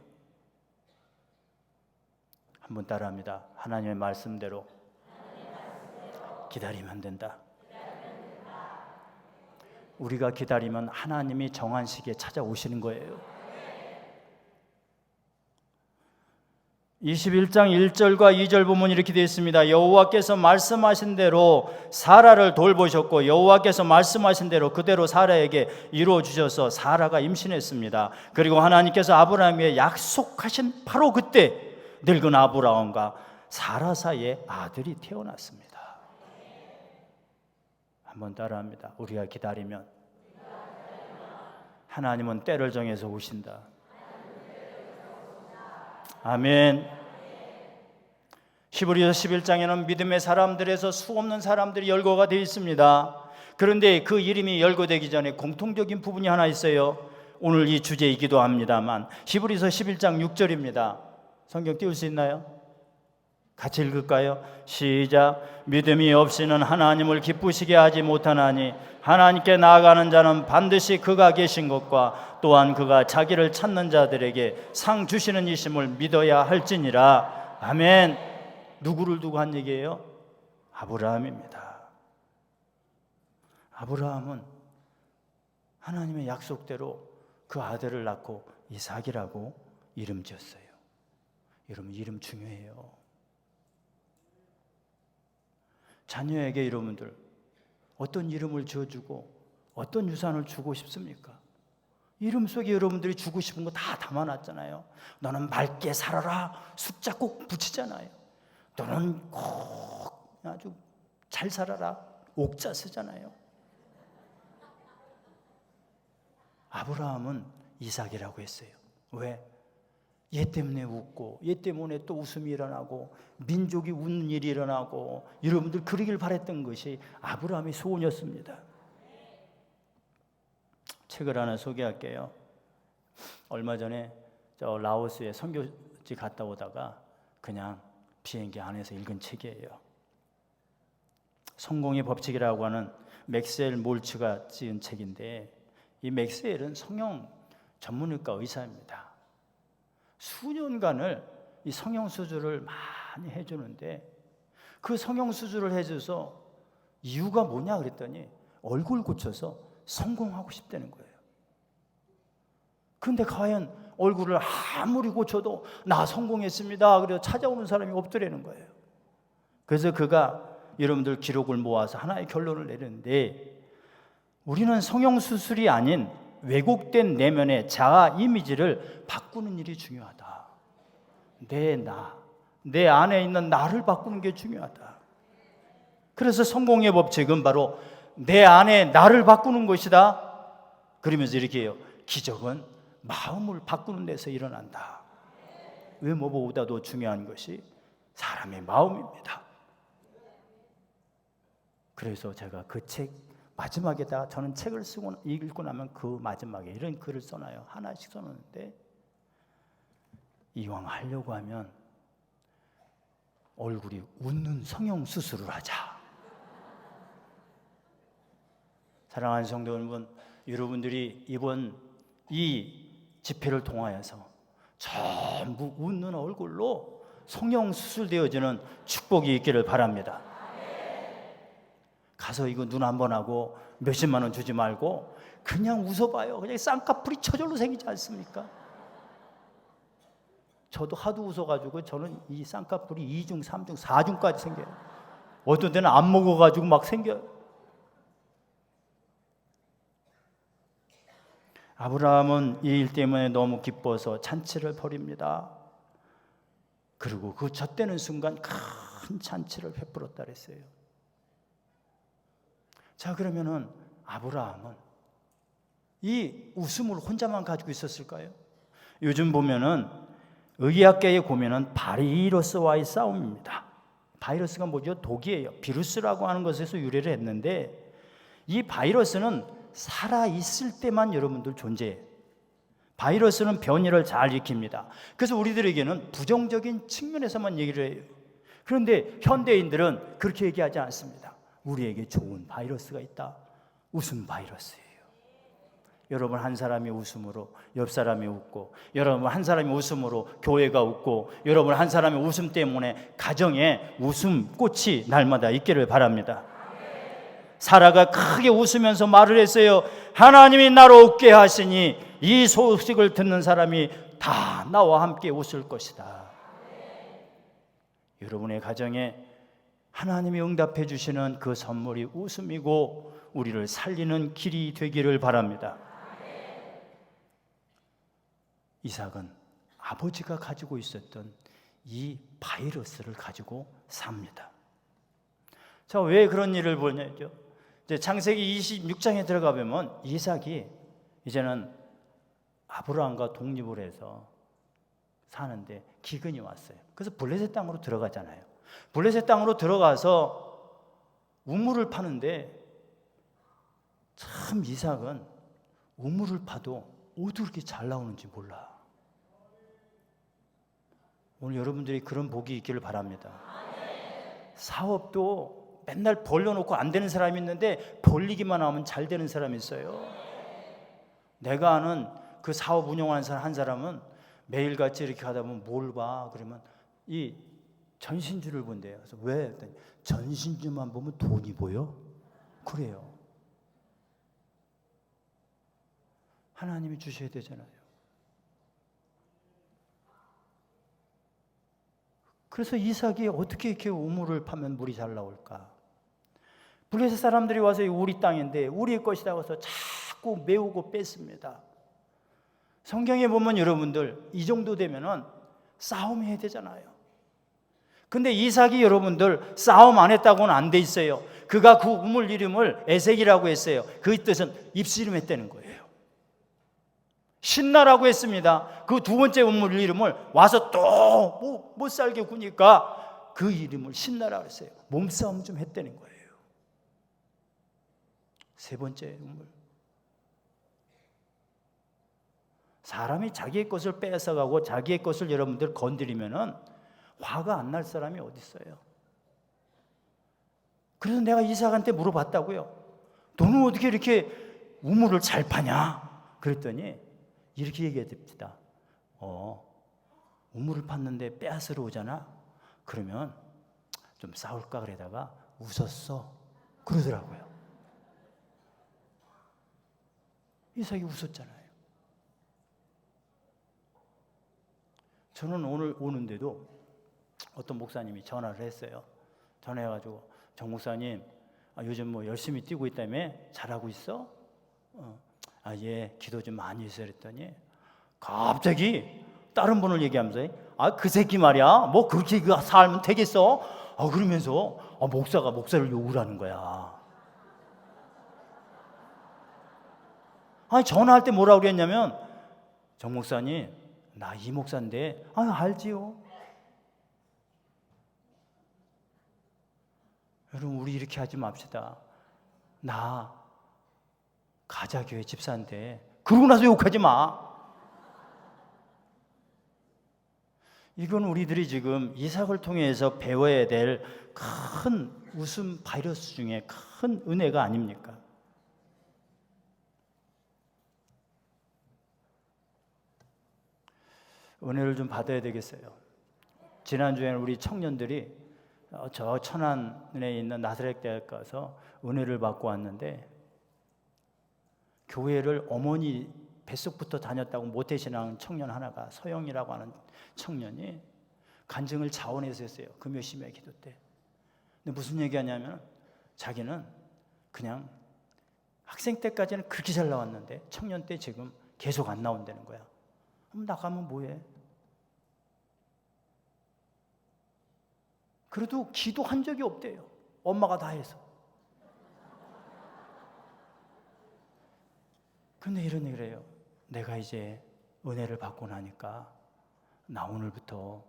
한번 따라합니다. 하나님의 말씀대로 기다리면 된다. 우리가 기다리면 하나님이 정한 시기에 찾아오시는 거예요. 21장 1절과 2절 보면 이렇게 되어 있습니다. 여호와께서 말씀하신 대로 사라를 돌보셨고 여호와께서 말씀하신 대로 그대로 사라에게 이루어 주셔서 사라가 임신했습니다. 그리고 하나님께서 아브라함에게 약속하신 바로 그때 늙은 아브라함과 사라 사이에 아들이 태어났습니다. 한번 따라합니다. 우리가 기다리면 하나님은 때를 정해서 오신다. 아멘. 히브리서 11장에는 믿음의 사람들에서 수없는 사람들이 열거가 되어 있습니다. 그런데 그 이름이 열거되기 전에 공통적인 부분이 하나 있어요. 오늘 이 주제이기도 합니다만 히브리서 11장 6절입니다. 성경 띄울 수 있나요? 같이 읽을까요? 시작. 믿음이 없이는 하나님을 기쁘시게 하지 못하나니 하나님께 나아가는 자는 반드시 그가 계신 것과 또한 그가 자기를 찾는 자들에게 상 주시는 이심을 믿어야 할지니라. 아멘. 누구를 두고 한 얘기예요? 아브라함입니다. 아브라함은 하나님의 약속대로 그 아들을 낳고 이삭이라고 이름 지었어요. 여러분, 이름 중요해요. 자녀에게 여러분들 어떤 이름을 지어주고 어떤 유산을 주고 싶습니까? 이름 속에 여러분들이 주고 싶은 거 다 담아놨잖아요. 너는 맑게 살아라 숫자 꼭 붙이잖아요. 너는 꼭 아주 잘 살아라 옥자 쓰잖아요. 아브라함은 이삭이라고 했어요. 왜? 얘 때문에 웃고 얘 때문에 또 웃음이 일어나고 민족이 웃는 일이 일어나고 여러분들 그러길 바랬던 것이 아브라함의 소원이었습니다. 책을 하나 소개할게요. 얼마 전에 저 라오스에 선교지 갔다 오다가 그냥 비행기 안에서 읽은 책이에요. 성공의 법칙이라고 하는 맥스웰 몰츠가 지은 책인데, 이 맥스웰은 성형 전문의과 의사입니다. 수년간을 이 성형 수술을 많이 해주는데, 그 성형 수술을 해줘서 이유가 뭐냐 그랬더니 얼굴 고쳐서 성공하고 싶다는 거예요. 근데 과연 얼굴을 아무리 고쳐도 나 성공했습니다 그래서 찾아오는 사람이 없더라는 거예요. 그래서 그가 여러분들 기록을 모아서 하나의 결론을 내렸는데, 우리는 성형수술이 아닌 왜곡된 내면의 자아 이미지를 바꾸는 일이 중요하다. 내 안에 있는 나를 바꾸는 게 중요하다. 그래서 성공의 법칙은 바로 내 안에 나를 바꾸는 것이다. 그러면서 이렇게 해요. 기적은 마음을 바꾸는 데서 일어난다. 외모보다도 중요한 것이 사람의 마음입니다. 그래서 제가 그 책 마지막에다가, 저는 책을 쓰고 읽고 나면 그 마지막에 이런 글을 써놔요. 하나씩 써놓는데, 이왕 하려고 하면 얼굴이 웃는 성형 수술을 하자. 사랑하는 성도 여러분, 여러분들이 이번 이 집회를 통하여서 전부 웃는 얼굴로 성형 수술되어지는 축복이 있기를 바랍니다. 가서 이거 눈 한 번 하고 몇십만 원 주지 말고 그냥 웃어봐요. 그냥 쌍꺼풀이 저절로 생기지 않습니까? 저도 하도 웃어가지고 저는 이 쌍꺼풀이 2중, 3중, 4중까지 생겨요. 어떤 때는 안 먹어가지고 막 생겨요. 아브라함은 이 일 때문에 너무 기뻐서 잔치를 벌입니다. 그리고 그 젖대는 순간 큰 잔치를 베풀었다 그랬어요. 자, 그러면은 아브라함은 이 웃음을 혼자만 가지고 있었을까요? 요즘 보면은 의학계에 보면은 바이러스와의 싸움입니다. 바이러스가 뭐죠? 독이에요. 비루스라고 하는 것에서 유래를 했는데, 이 바이러스는 살아있을 때만 여러분들 존재해요. 바이러스는 변이를 잘 일으킵니다. 그래서 우리들에게는 부정적인 측면에서만 얘기를 해요. 그런데 현대인들은 그렇게 얘기하지 않습니다. 우리에게 좋은 바이러스가 있다. 웃음 바이러스예요. 여러분 한 사람이 웃음으로 옆 사람이 웃고, 여러분 한 사람이 웃음으로 교회가 웃고, 여러분 한 사람이 웃음 때문에 가정에 웃음꽃이 날마다 있기를 바랍니다. 사라가 크게 웃으면서 말을 했어요. 하나님이 나를 웃게 하시니 이 소식을 듣는 사람이 다 나와 함께 웃을 것이다. 여러분의 가정에 하나님이 응답해 주시는 그 선물이 웃음이고 우리를 살리는 길이 되기를 바랍니다. 이삭은 아버지가 가지고 있었던 이 바이러스를 가지고 삽니다. 자, 왜 그런 일을 보냐죠? 이제 창세기 26장에 들어가 보면 이삭이 이제는 아브라함과 독립을 해서 사는데 기근이 왔어요. 그래서 블레셋 땅으로 들어가잖아요. 블레셋 땅으로 들어가서 우물을 파는데 참 이삭은 우물을 파도 어떻게 그렇게 잘 나오는지 몰라. 오늘 여러분들이 그런 복이 있기를 바랍니다. 사업도 맨날 벌려놓고 안 되는 사람이 있는데 벌리기만 하면 잘 되는 사람이 있어요. 내가 아는 그 사업 운영하는 사람 한 사람은 매일같이 이렇게 하다 보면 뭘 봐? 그러면 이 전신주를 본대요. 그래서 왜? 했더니 전신주만 보면 돈이 보여? 그래요. 하나님이 주셔야 되잖아요. 그래서 이삭이 어떻게 이렇게 우물을 파면 물이 잘 나올까? 블레셋 사람들이 와서 우리 땅인데 우리의 것이라고 해서 자꾸 메우고 뺐습니다. 성경에 보면 여러분들 이 정도 되면은 싸움해야 되잖아요. 근데 이삭이 여러분들 싸움 안 했다고는 안 돼 있어요. 그가 그 우물 이름을 에색이라고 했어요. 그 뜻은 입씨름했다는 거예요. 신나라고 했습니다. 그 두 번째 우물 이름을 와서 또 못 살게 구니까 그 이름을 신나라고 했어요. 몸싸움 좀 했다는 거예요. 세 번째 우물. 사람이 자기의 것을 뺏어가고 자기의 것을 여러분들 건드리면은 화가 안 날 사람이 어디 있어요? 그래서 내가 이삭한테 물어봤다고요. 너는 어떻게 이렇게 우물을 잘 파냐? 그랬더니 이렇게 얘기했답니다. 우물을 팠는데 빼앗으러 오잖아. 그러면 좀 싸울까 그러다가 웃었어. 그러더라고요. 이삭이 웃었잖아요. 저는 오늘 오는데도 어떤 목사님이 전화를 했어요. 전화해가지고 정 목사님 요즘 뭐 열심히 뛰고 있다며? 잘하고 있어? 예, 기도 좀 많이 해서 그랬더니 갑자기 다른 분을 얘기하면서 그 새끼 말이야 뭐 그렇게 살면 되겠어? 그러면서 목사가 목사를 욕을 하는 거야. 전화할 때 뭐라고 그랬냐면 정 목사님 나 이 목사인데 알지요. 여러분 우리 이렇게 하지 맙시다. 나 가자교회 집사인데 그러고 나서 욕하지 마. 이건 우리들이 지금 이삭을 통해서 배워야 될 큰 웃음 바이러스 중에 큰 은혜가 아닙니까? 은혜를 좀 받아야 되겠어요. 지난주에는 우리 청년들이 저 천안에 있는 나사렛 대학 가서 은혜를 받고 왔는데 교회를 어머니 뱃속부터 다녔다고 모태신앙 청년 하나가 서영이라고 하는 청년이 간증을 자원해서 했어요. 그 몇십의 기도 때. 근데 무슨 얘기하냐면 자기는 그냥 학생 때까지는 그렇게 잘 나왔는데 청년 때 지금 계속 안 나온다는 거야. 그럼 나가면 뭐해? 그래도 기도한 적이 없대요. 엄마가 다 해서. 그런데 이런 얘기를 해요. 내가 이제 은혜를 받고 나니까 나 오늘부터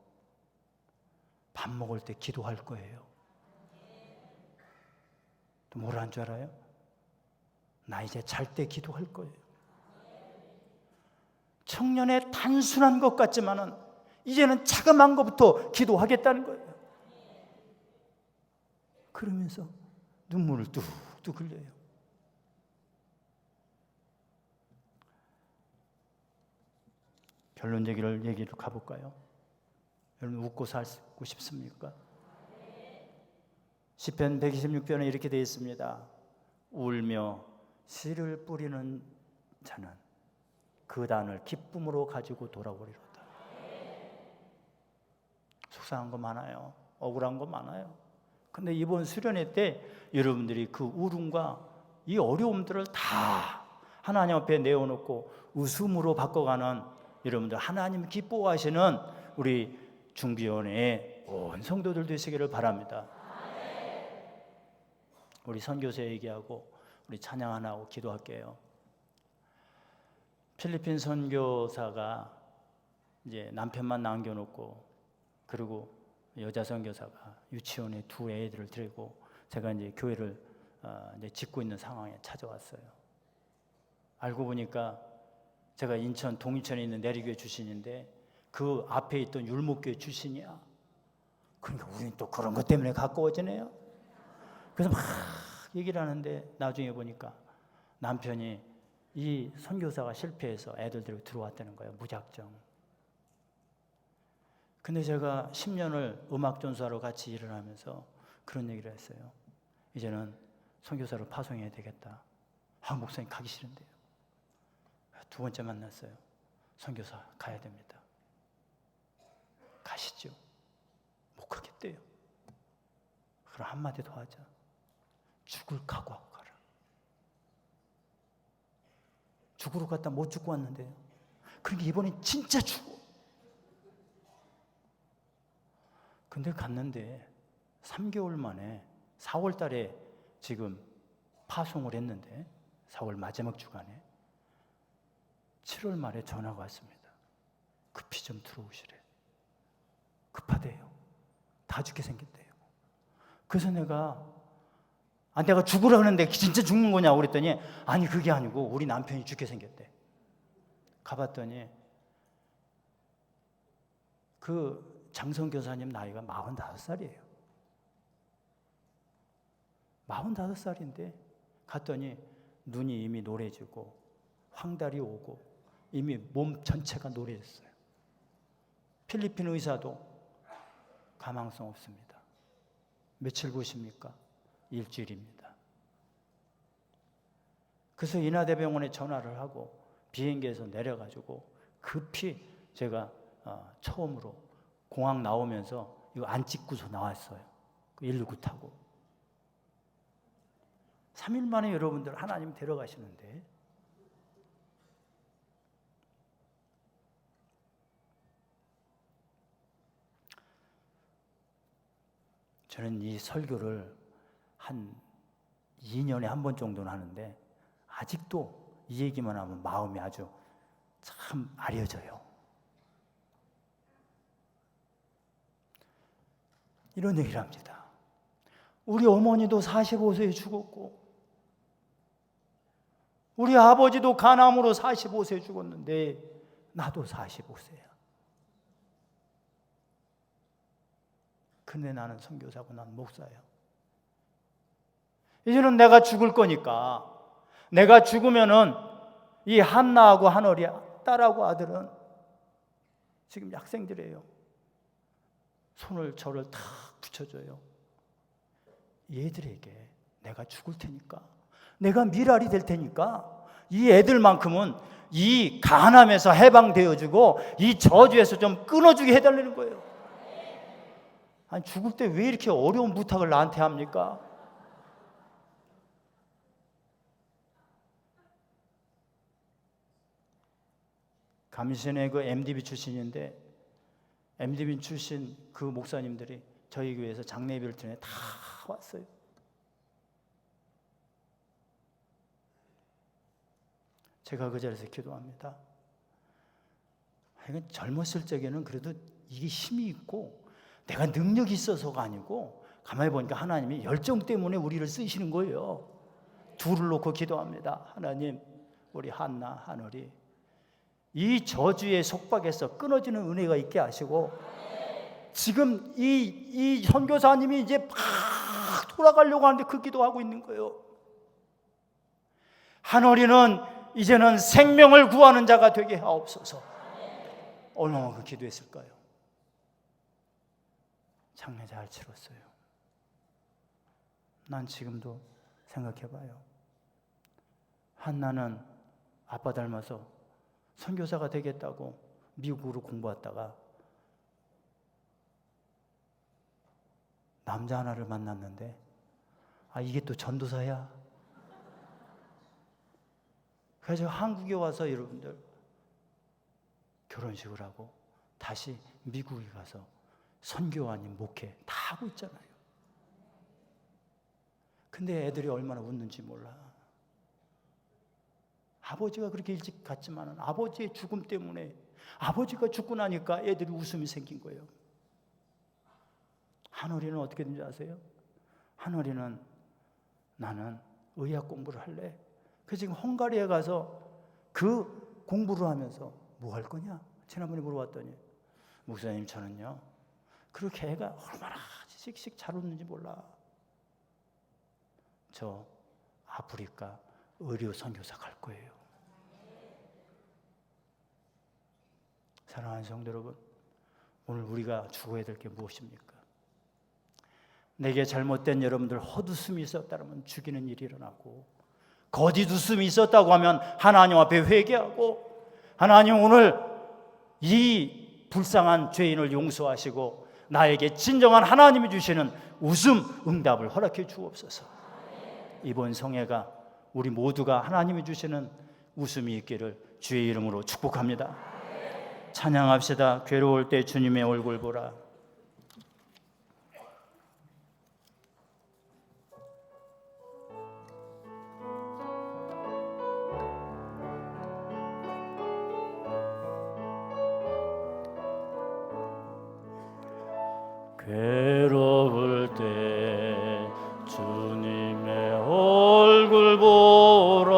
밥 먹을 때 기도할 거예요. 또 뭐라 한 줄 알아요? 나 이제 잘 때 기도할 거예요. 청년의 단순한 것 같지만은 이제는 자그마한 것부터 기도하겠다는 거예요. 그러면서 눈물을 뚝뚝 흘려요. 결론적인 얘기로 가볼까요? 여러분 웃고 살고 싶습니까? 시편 126편에 이렇게 되어 있습니다. 울며 씨를 뿌리는 자는 그 단을 기쁨으로 가지고 돌아오리로다. 속상한 거 많아요. 억울한 거 많아요. 근데 이번 수련회 때 여러분들이 그 울음과 이 어려움들을 다 하나님 앞에 내어놓고 웃음으로 바꿔가는 여러분들 하나님 기뻐하시는 우리 중비원회의 온 성도들 되시기를 바랍니다. 우리 선교사 얘기하고 우리 찬양 하나 하고 기도할게요. 필리핀 선교사가 이제 남편만 남겨놓고, 그리고 여자 선교사가 유치원에 두 애들을 데리고 제가 이제 교회를 이제 짓고 있는 상황에 찾아왔어요. 알고 보니까 제가 인천 동인천에 있는 내리교회 출신인데 그 앞에 있던 율목교회 출신이야. 그러니까 우리는 또 그런 것 때문에 가까워지네요. 그래서 막 얘기를 하는데 나중에 보니까 남편이 이 선교사가 실패해서 애들 데리고 들어왔다는 거예요. 무작정. 근데 제가 10년을 음악 전수하러 같이 일을 하면서 그런 얘기를 했어요. 이제는 선교사로 파송해야 되겠다. 목사님 가기 싫은데요. 두 번째 만났어요. 선교사 가야 됩니다. 가시죠. 못 가겠대요. 그럼 한마디 더 하자. 죽을 각오하고 가라. 죽으러 갔다 못 죽고 왔는데요. 그러니까 이번엔 진짜 죽어. 근데 갔는데 3개월 만에 4월 달에 지금 파송을 했는데 4월 마지막 주간에 7월 말에 전화가 왔습니다. 급히 좀 들어오시래. 급하대요. 다 죽게 생겼대요. 그래서 내가 죽으라 하는데 진짜 죽는 거냐고 그랬더니 아니 그게 아니고 우리 남편이 죽게 생겼대. 가봤더니 그 장성교사님 나이가 45살이에요. 45살인데 갔더니 눈이 이미 노래지고 황달이 오고 이미 몸 전체가 노래졌어요. 필리핀 의사도 가망성 없습니다. 며칠 보십니까? 일주일입니다. 그래서 인하대병원에 전화를 하고 비행기에서 내려가지고 급히 제가 처음으로 공항 나오면서 이거 안 찍고서 나왔어요. 119 타고. 3일 만에 여러분들 하나님 데려가시는데 저는 이 설교를 한 2년에 한 번 정도는 하는데 아직도 이 얘기만 하면 마음이 아주 참 아려져요. 이런 얘기를 합니다. 우리 어머니도 45세에 죽었고 우리 아버지도 간암으로 45세에 죽었는데 나도 45세야. 근데 나는 선교사고 난 목사예요. 이제는 내가 죽을 거니까 내가 죽으면은 이 한나하고 한월이 딸하고 아들은 지금 학생들이에요. 손을 저를 탁 붙여줘요. 얘들에게 내가 죽을 테니까 내가 미랄이 될 테니까 이 애들만큼은 이 간암에서 해방되어주고 이 저주에서 좀 끊어주게 해달라는 거예요. 아니 죽을 때 왜 이렇게 어려운 부탁을 나한테 합니까? 감시원의 그 MDB 출신인데 MDB 출신 그 목사님들이 저희 교회에서 장례 예배를 드리네 다 왔어요. 제가 그 자리에서 기도합니다. 이건 젊었을 적에는 그래도 이게 힘이 있고 내가 능력이 있어서가 아니고 가만히 보니까 하나님이 열정 때문에 우리를 쓰시는 거예요. 둘을 놓고 기도합니다. 하나님, 우리 한나, 한월이 이 저주의 속박에서 끊어지는 은혜가 있게 하시고 지금 이 선교사님이 이제 막 돌아가려고 하는데 그 기도하고 있는 거예요. 한월이는 이제는 생명을 구하는 자가 되게 하옵소서. 얼마만큼 기도했을까요? 장례 잘 치렀어요. 난 지금도 생각해봐요. 한나는 아빠 닮아서 선교사가 되겠다고 미국으로 공부했다가 남자 하나를 만났는데 이게 또 전도사야. 그래서 한국에 와서 여러분들 결혼식을 하고 다시 미국에 가서 선교 아닌 목회 다 하고 있잖아요. 근데 애들이 얼마나 웃는지 몰라. 아버지가 그렇게 일찍 갔지만 아버지의 죽음 때문에, 아버지가 죽고 나니까 애들이 웃음이 생긴 거예요. 한어리는 어떻게 된지 아세요? 한어리는 나는 의학 공부를 할래. 그래서 지금 헝가리에 가서 그 공부를 하면서 뭐 할 거냐? 지난번에 물어봤더니 목사님 저는요 그렇게 애가 얼마나 씩씩 잘 웃는지 몰라. 저 아프리카 의료 선교사 갈 거예요. 사랑하는 성도 여러분, 오늘 우리가 죽어야 될 게 무엇입니까? 내게 잘못된 여러분들 헛웃음이 있었다면 죽이는 일이 일어나고, 거짓 웃음이 있었다고 하면 하나님 앞에 회개하고, 하나님 오늘 이 불쌍한 죄인을 용서하시고 나에게 진정한 하나님이 주시는 웃음 응답을 허락해 주옵소서. 이번 성회가 우리 모두가 하나님이 주시는 웃음이 있기를 주의 이름으로 축복합니다. 찬양합시다. 괴로울 때 주님의 얼굴 보라. 괴로울 때 주님의 얼굴 보라.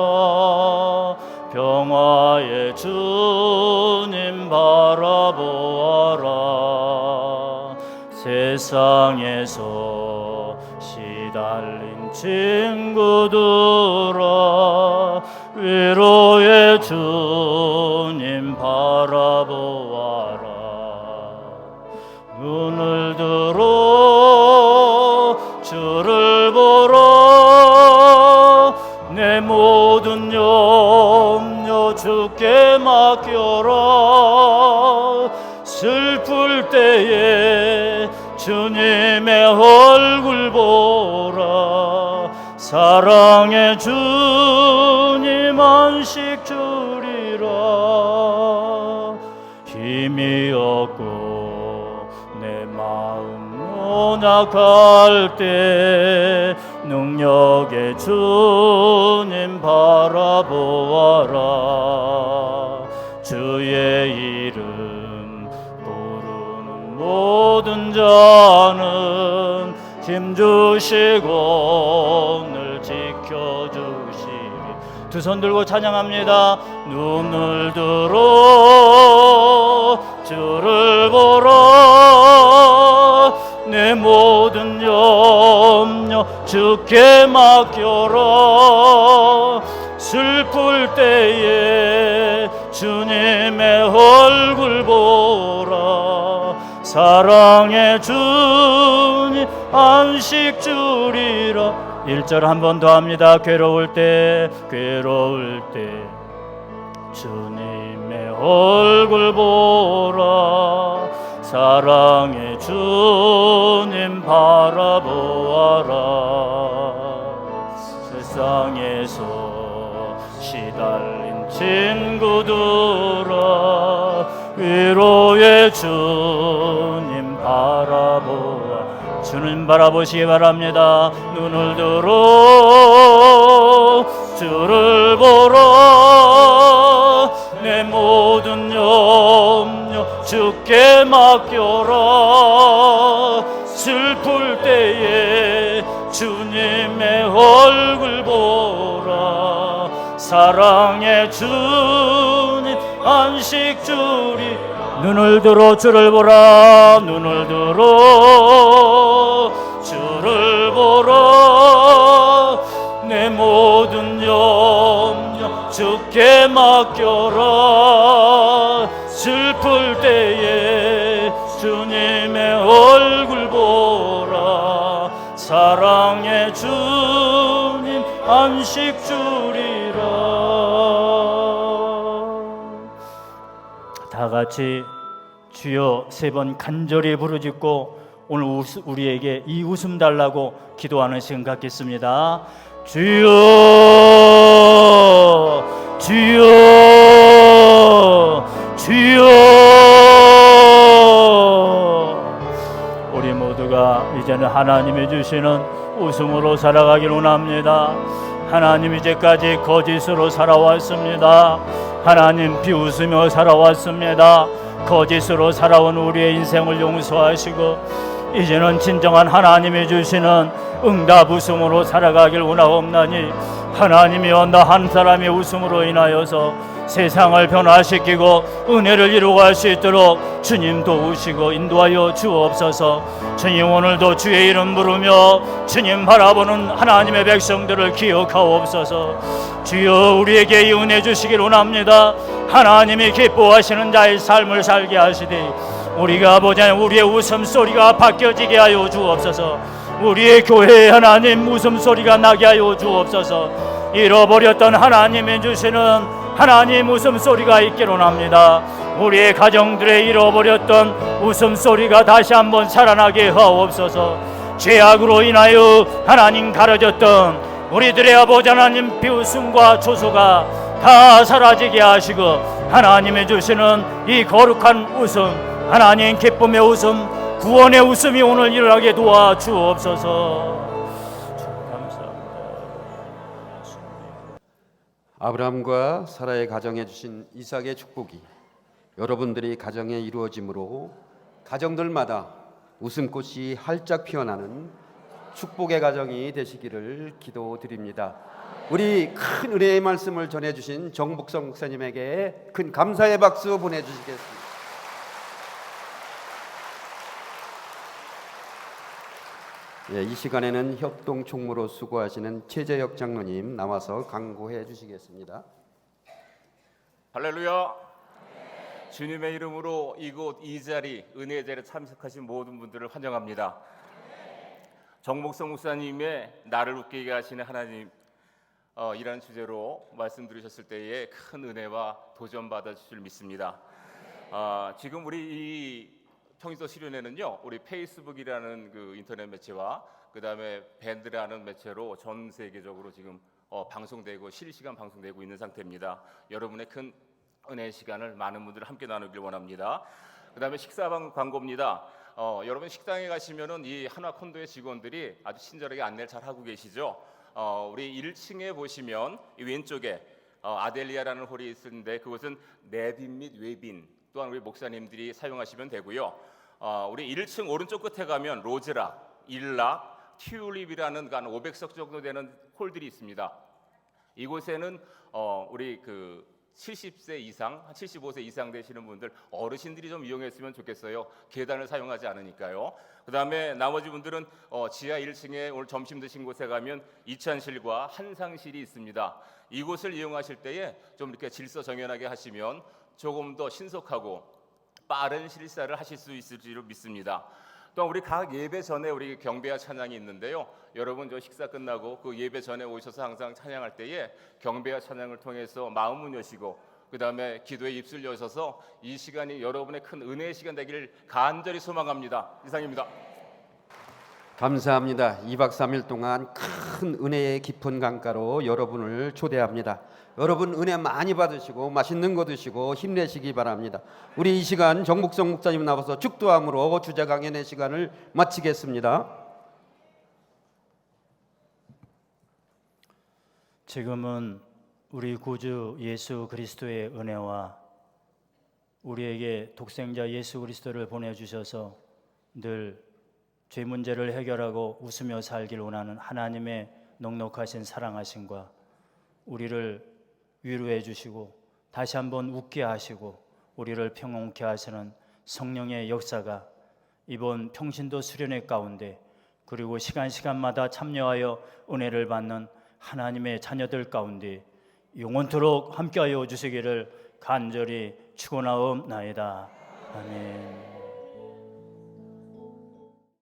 평화의 주님 바라보아라. 세상에서 시달린 친구들아, 위로의 주님 바라보아라. 눈을 들어 주를 보라. 내 모든 염려 주께 맡겨라. 슬플 때에 주님의 얼굴 보라. 사랑의 주님 안식 주리라. 힘이 없고 내 마음 연약할 때 능력의 주님 바라보아라. 주의 이름 부르는 모든 자는 힘주시고 늘 지켜주시리. 두 손 들고 찬양합니다. 눈을 들어 주를 보라. 내 모든 염려 주께 맡겨라. 슬플 때에 주님의 얼굴 보라. 사랑의 주님 안식 주리라. 1절 한 번 더 합니다. 괴로울 때 주님의 얼굴 보라. 사랑의 주님 바라보아라. 세상에서 시달린 친구들아, 위로의 주님 바라보아. 주님 바라보시기 바랍니다. 눈을 들어 주를 보라. 내 모든 염려 주께 맡겨라. 슬플 때에 주님의 얼굴 보라. 사랑의 주님 안식 주리. 눈을 들어 주를 보라. 눈을 들어 주를 보라. 내 모든 염려 주께 맡겨라. 슬플 때에 주님의 얼굴 보라. 사랑의 주님 안식 주리라. 다 같이 주여 3번 간절히 부르짖고 오늘 우리에게 이 웃음 달라고 기도하는 시간 갖겠습니다. 주여 주여 주여. 우리 모두가 이제는 하나님이 주시는 웃음으로 살아가길 원합니다. 하나님, 이제까지 거짓으로 살아왔습니다. 하나님, 비웃으며 살아왔습니다. 거짓으로 살아온 우리의 인생을 용서하시고 이제는 진정한 하나님이 주시는 응답 웃음으로 살아가길 원하옵나니, 하나님이여, 나 한 사람의 웃음으로 인하여서 세상을 변화시키고 은혜를 이루어갈 수 있도록 주님 도우시고 인도하여 주옵소서. 주님, 오늘도 주의 이름 부르며 주님 바라보는 하나님의 백성들을 기억하옵소서. 주여, 우리에게 이 은혜 주시길 원합니다. 하나님이 기뻐하시는 자의 삶을 살게 하시되 우리가 보자 우리의 웃음소리가 바뀌어지게 하여 주옵소서. 우리의 교회에 하나님 웃음소리가 나게 하여 주옵소서. 잃어버렸던 하나님이 주시는 하나님 웃음소리가 있기를 원합니다. 우리의 가정들의 잃어버렸던 웃음소리가 다시 한번 살아나게 하옵소서. 죄악으로 인하여 하나님 가려졌던 우리들의 아버지 하나님 비웃음과 조소가 다 사라지게 하시고 하나님이 주시는 이 거룩한 웃음, 하나님 기쁨의 웃음, 구원의 웃음이 오늘 일어나게 도와주옵소서. 아브라함과 사라의 가정에 주신 이삭의 축복이 여러분들이 가정에 이루어짐으로 가정들마다 웃음꽃이 활짝 피어나는 축복의 가정이 되시기를 기도드립니다. 우리 큰 은혜의 말씀을 전해주신 정복성 목사님에게 큰 감사의 박수 보내주시겠습니다. 이 시간에는 협동 총무로 수고하시는 최재혁 장로님 나와서 강구해 주시겠습니다. 할렐루야. 주님의 이름으로 이곳 이 자리 은혜의 자리에 참석하신 모든 분들을 환영합니다. 정복성 목사님의 나를 웃기게 하시는 하나님 이라는 주제로 말씀 들으셨을 때에 큰 은혜와 도전 받아주실 줄 믿습니다. 지금 우리 이 통일서 시련회는요, 우리 페이스북이라는 그 인터넷 매체와 그 다음에 밴드라는 매체로 전 세계적으로 지금 방송되고 실시간 방송되고 있는 상태입니다. 여러분의 큰 은혜의 시간을 많은 분들 함께 나누길 원합니다. 그 다음에 식사방 광고입니다. 여러분 식당에 가시면은 이 한화콘도의 직원들이 아주 친절하게 안내를 잘 하고 계시죠. 우리 1층에 보시면 이 왼쪽에 아델리아라는 홀이 있는데 그곳은 내빈 및 외빈 또한 우리 목사님들이 사용하시면 되고요. 우리 1층 오른쪽 끝에 가면 로즈락, 일락, 튤립이라는 한 500석 정도 되는 홀들이 있습니다. 이곳에는 우리 그 70세 이상, 75세 이상 되시는 분들 어르신들이 좀 이용했으면 좋겠어요. 계단을 사용하지 않으니까요. 그 다음에 나머지 분들은 지하 1층에 오늘 점심 드신 곳에 가면 이찬실과 한상실이 있습니다. 이곳을 이용하실 때에 좀 이렇게 질서 정연하게 하시면 조금 더 신속하고 빠른 실사를 하실 수 있을 줄 믿습니다. 또 우리 각 예배 전에 우리 경배와 찬양이 있는데요. 여러분 저 식사 끝나고 그 예배 전에 오셔서 항상 찬양할 때에 경배와 찬양을 통해서 마음을 여시고 그 다음에 기도에 입술 여셔서 이 시간이 여러분의 큰 은혜의 시간 되기를 간절히 소망합니다. 이상입니다. 감사합니다. 2박 3일 동안 큰 은혜의 깊은 강가로 여러분을 초대합니다. 여러분 은혜 많이 받으시고 맛있는 거 드시고 힘내시기 바랍니다. 우리 이 시간 정복성 목사님 나와서 축도함으로 주제 강연의 시간을 마치겠습니다. 지금은 우리 구주 예수 그리스도의 은혜와 우리에게 독생자 예수 그리스도를 보내주셔서 늘 죄 문제를 해결하고 웃으며 살길 원하는 하나님의 넉넉하신 사랑하심과 우리를 위로해 주시고 다시 한번 웃게 하시고 우리를 평온케 하시는 성령의 역사가 이번 평신도 수련회 가운데 그리고 시간마다 참여하여 은혜를 받는 하나님의 자녀들 가운데 영원토록 함께하여 주시기를 간절히 축원하옵나이다. 아멘.